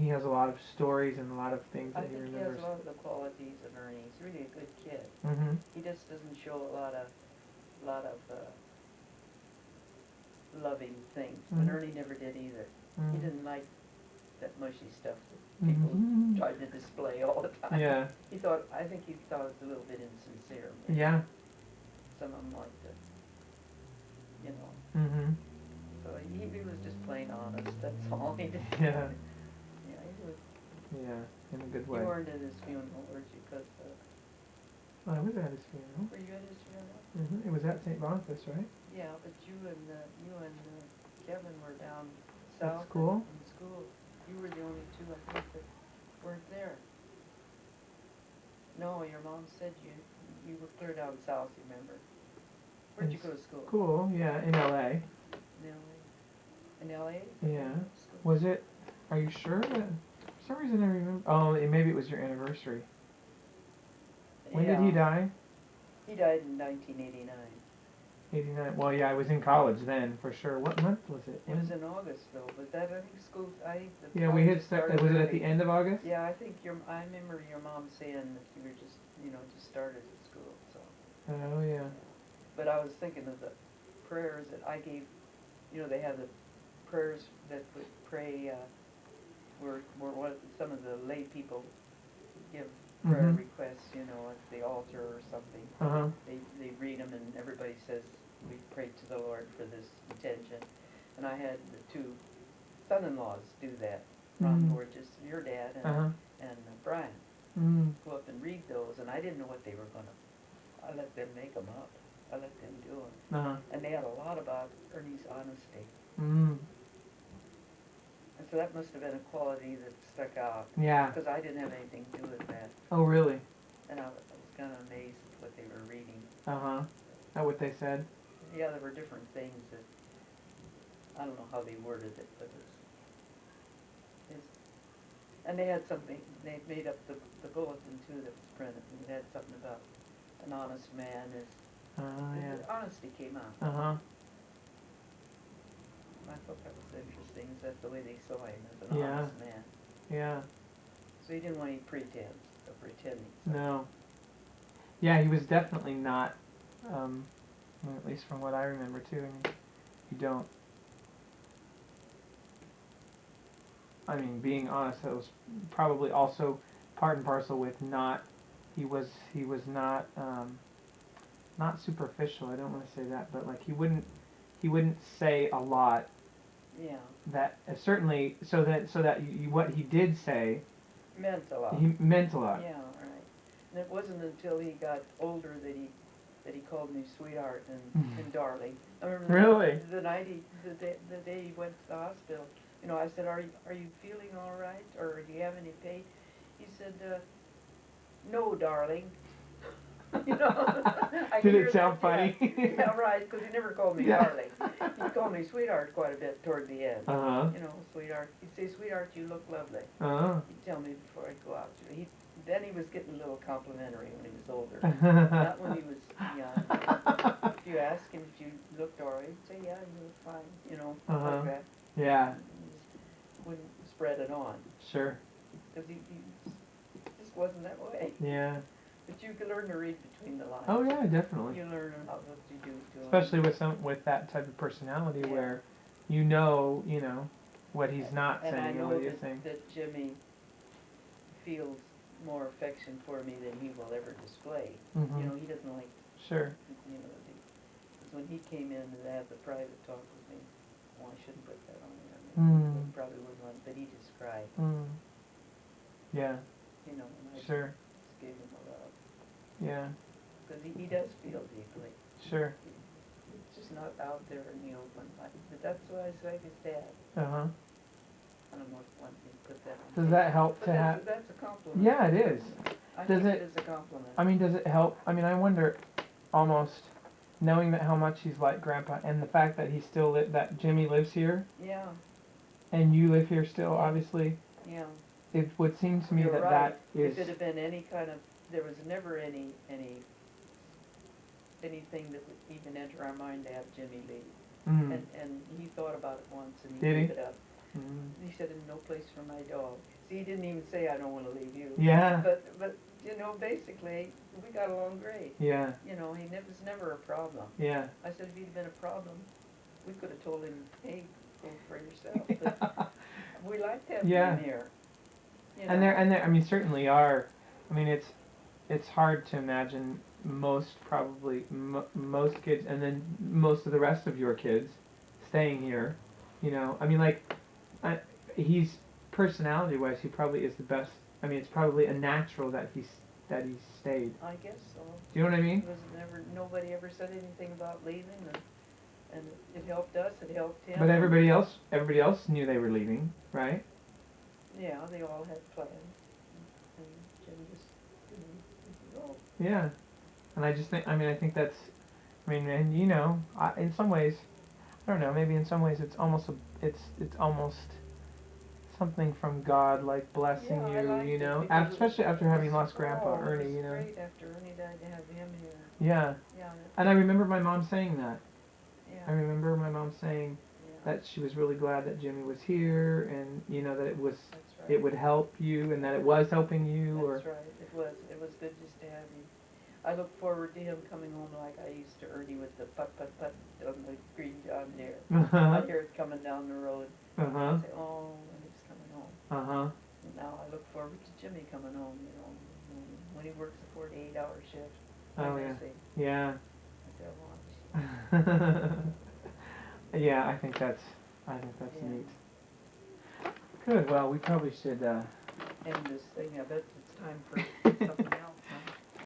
Speaker 3: He has a lot of stories and a lot of things
Speaker 1: I
Speaker 3: that he
Speaker 1: think he has
Speaker 3: remembers.
Speaker 1: a lot of the qualities of Ernie. He's really a good kid.
Speaker 3: Mm-hmm.
Speaker 1: He just doesn't show a lot of loving things. But
Speaker 3: Mhm.
Speaker 1: Ernie never did either.
Speaker 3: Mm.
Speaker 1: He didn't like that mushy stuff that people
Speaker 3: Mhm.
Speaker 1: tried to display all the time.
Speaker 3: Yeah.
Speaker 1: I think he thought it was a little bit insincere. Maybe.
Speaker 3: Yeah.
Speaker 1: Some of them liked it, you know.
Speaker 3: Mm-hmm.
Speaker 1: So he was just plain honest. That's all he did.
Speaker 3: Yeah.
Speaker 1: Yeah, he was.
Speaker 3: Yeah. In a good
Speaker 1: You
Speaker 3: way.
Speaker 1: weren't at his funeral, were you? Because
Speaker 3: I was at his funeral.
Speaker 1: were you at his funeral?
Speaker 3: Mm-hmm. It was at St. Boniface, right?
Speaker 1: Yeah, but you and Kevin were down south
Speaker 3: school?
Speaker 1: in school. You were the only 2 I think that weren't there. No, your mom said you were clear down south. You remember? Where'd you go to school?
Speaker 3: Cool. Yeah, in L.A.
Speaker 1: In L.A. In L.A.
Speaker 3: Yeah.
Speaker 1: School?
Speaker 3: Was it? Are you sure? For some reason I remember. Oh, maybe it was your anniversary. When did he die?
Speaker 1: He died in 1989.
Speaker 3: 89. Well, yeah, I was in college then, for sure. What month was it?
Speaker 1: It was in August though, but I think school. The
Speaker 3: Yeah, we
Speaker 1: college
Speaker 3: had.
Speaker 1: started
Speaker 3: Was it at
Speaker 1: early.
Speaker 3: the end of August?
Speaker 1: Yeah, I think I remember your mom saying that you were just started at school. So.
Speaker 3: Oh yeah.
Speaker 1: But I was thinking of the prayers that I gave. You know, they have the prayers that would pray. Were what some of the lay people give prayer
Speaker 3: Mhm.
Speaker 1: requests. You know, at the altar or something.
Speaker 3: Uh huh.
Speaker 1: They read them and everybody says we prayed to the Lord for this intention. And I had the 2 son-in-laws do that. Ron
Speaker 3: Mm.
Speaker 1: Borges, your dad, and,
Speaker 3: Uh huh.
Speaker 1: and Brian
Speaker 3: Mm.
Speaker 1: go up and read those. And I didn't know what they were gonna. I let them make them up. I let them do them.
Speaker 3: Uh huh.
Speaker 1: And they had a lot about Ernie's honesty.
Speaker 3: Mm.
Speaker 1: And so that must have been a quality that stuck out.
Speaker 3: Yeah.
Speaker 1: Because I didn't have anything to do with that.
Speaker 3: Oh really?
Speaker 1: And I was kind of amazed at what they were reading.
Speaker 3: Uh-huh. Is that what they said?
Speaker 1: Yeah, there were different things that, I don't know how they worded it, but and they had something, they made up the bulletin too that was printed, and it had something about an honest man is,
Speaker 3: Yeah.
Speaker 1: the honesty came out.
Speaker 3: Uh-huh.
Speaker 1: I thought that was interesting, is that the way they saw him as an
Speaker 3: Yeah.
Speaker 1: honest man.
Speaker 3: Yeah.
Speaker 1: So he didn't want any pretense, or pretending.
Speaker 3: No. Yeah, he was definitely not, at least from what I remember too, I mean, you don't, being honest, that was probably also part and parcel with not, he was not, not superficial, I don't want to say that, but like he wouldn't say a lot
Speaker 1: Yeah,
Speaker 3: that, certainly, so that what he did say,
Speaker 1: meant a lot.
Speaker 3: he meant a lot.
Speaker 1: Yeah, right. And it wasn't until he got older that he called me sweetheart and darling. I remember
Speaker 3: Really?
Speaker 1: the day he went to the hospital. You know, I said, are you feeling all right, or do you have any pain? He said, no, darling. You know, I
Speaker 3: Did
Speaker 1: could hear
Speaker 3: it sound
Speaker 1: that,
Speaker 3: funny?
Speaker 1: Yeah, right, because he never called me
Speaker 3: Yeah.
Speaker 1: darling. He called me sweetheart quite a bit toward the end.
Speaker 3: Uh-huh.
Speaker 1: You know, sweetheart. He'd say, sweetheart, you look lovely.
Speaker 3: Uh-huh.
Speaker 1: He'd tell me before I'd go out. Then he was getting a little complimentary when he was older. Not when he was young. If you ask him if you looked all right, he'd say, yeah, you look fine, you know, like that.
Speaker 3: Yeah.
Speaker 1: He just wouldn't spread it on.
Speaker 3: Sure.
Speaker 1: Because he just wasn't that way.
Speaker 3: Yeah.
Speaker 1: But you could learn to read between the lines.
Speaker 3: Oh yeah, definitely.
Speaker 1: You learn about what you do to him.
Speaker 3: Especially with that type of personality,
Speaker 1: Yeah.
Speaker 3: where you know what he's not
Speaker 1: and
Speaker 3: saying
Speaker 1: I
Speaker 3: and
Speaker 1: know
Speaker 3: what he's saying.
Speaker 1: that Jimmy feels more affection for me than he will ever display.
Speaker 3: Mhm.
Speaker 1: You know, he doesn't like,
Speaker 3: Sure.
Speaker 1: you know, because when he came in to have the private talk with me, well, I shouldn't put that on there. He probably wouldn't want, but he described,
Speaker 3: Yeah.
Speaker 1: you know, and I
Speaker 3: Sure.
Speaker 1: just gave him a love.
Speaker 3: Yeah.
Speaker 1: Because he does feel deeply.
Speaker 3: Sure.
Speaker 1: It's just not out there in the open. But that's why I like his dad.
Speaker 3: Uh-huh.
Speaker 1: I don't know if one can put that on.
Speaker 3: Does that help
Speaker 1: But
Speaker 3: to have?
Speaker 1: that's a compliment.
Speaker 3: Yeah, it is.
Speaker 1: I
Speaker 3: Does
Speaker 1: think
Speaker 3: it-
Speaker 1: it is a compliment.
Speaker 3: Does it help? I wonder, almost, knowing that how much he's like Grandpa, and the fact that he still that Jimmy lives here,
Speaker 1: Yeah,
Speaker 3: and you live here still, obviously,
Speaker 1: yeah.
Speaker 3: it would seem to me
Speaker 1: You're
Speaker 3: that
Speaker 1: right.
Speaker 3: that is.
Speaker 1: If it had been any kind of, there was never anything that would even enter our mind to have Jimmy leave.
Speaker 3: Mm.
Speaker 1: And he thought about it once and he
Speaker 3: Did he?
Speaker 1: gave it up. He said, "There's no place for my dog." See, he didn't even say, "I don't want to leave you."
Speaker 3: Yeah.
Speaker 1: But you know, basically, we got along great.
Speaker 3: Yeah.
Speaker 1: You know, was never a problem.
Speaker 3: Yeah.
Speaker 1: I said, if he'd been a problem, we could have told him, "Hey, go for yourself." But we liked having him here. You know?
Speaker 3: And there, certainly are. It's hard to imagine most kids, and then most of the rest of your kids, staying here. You know, he's personality-wise, he probably is the best. It's probably a natural that he stayed.
Speaker 1: I guess so.
Speaker 3: Do you know what I mean?
Speaker 1: Nobody ever said anything about leaving, and it helped us. It helped him.
Speaker 3: But everybody else knew they were leaving, right?
Speaker 1: Yeah, they all had plans, and Jim just didn't go.
Speaker 3: Yeah, and I just think, I think that's, and you know, in some ways, I don't know, maybe in some ways it's almost it's almost something from God, like blessing
Speaker 1: Yeah, I
Speaker 3: you,
Speaker 1: liked
Speaker 3: you
Speaker 1: it
Speaker 3: know,
Speaker 1: because
Speaker 3: especially after having lost Grandpa
Speaker 1: it
Speaker 3: Ernie,
Speaker 1: was
Speaker 3: you know.
Speaker 1: great after Ernie died to have him here.
Speaker 3: Yeah,
Speaker 1: Yeah,
Speaker 3: and I remember my mom saying that.
Speaker 1: yeah.
Speaker 3: I remember my mom saying
Speaker 1: Yeah,
Speaker 3: that she was really glad that Jimmy was here, and you know that
Speaker 1: that's right.
Speaker 3: it would help you, and that it was helping you,
Speaker 1: That's right. It was good just to have him. I look forward to him coming home like I used to Ernie with the putt on the green John Deere. I hear it coming down the road. I say, oh, and it's coming home. And now I look forward to Jimmy coming home, you know, when he works a 48-hour shift.
Speaker 3: Oh,
Speaker 1: I
Speaker 3: yeah.
Speaker 1: say,
Speaker 3: Yeah.
Speaker 1: I say, oh,
Speaker 3: Yeah, I think that's
Speaker 1: Yeah.
Speaker 3: neat. Good. Well, we probably should.
Speaker 1: end this thing. I bet it's time for something else.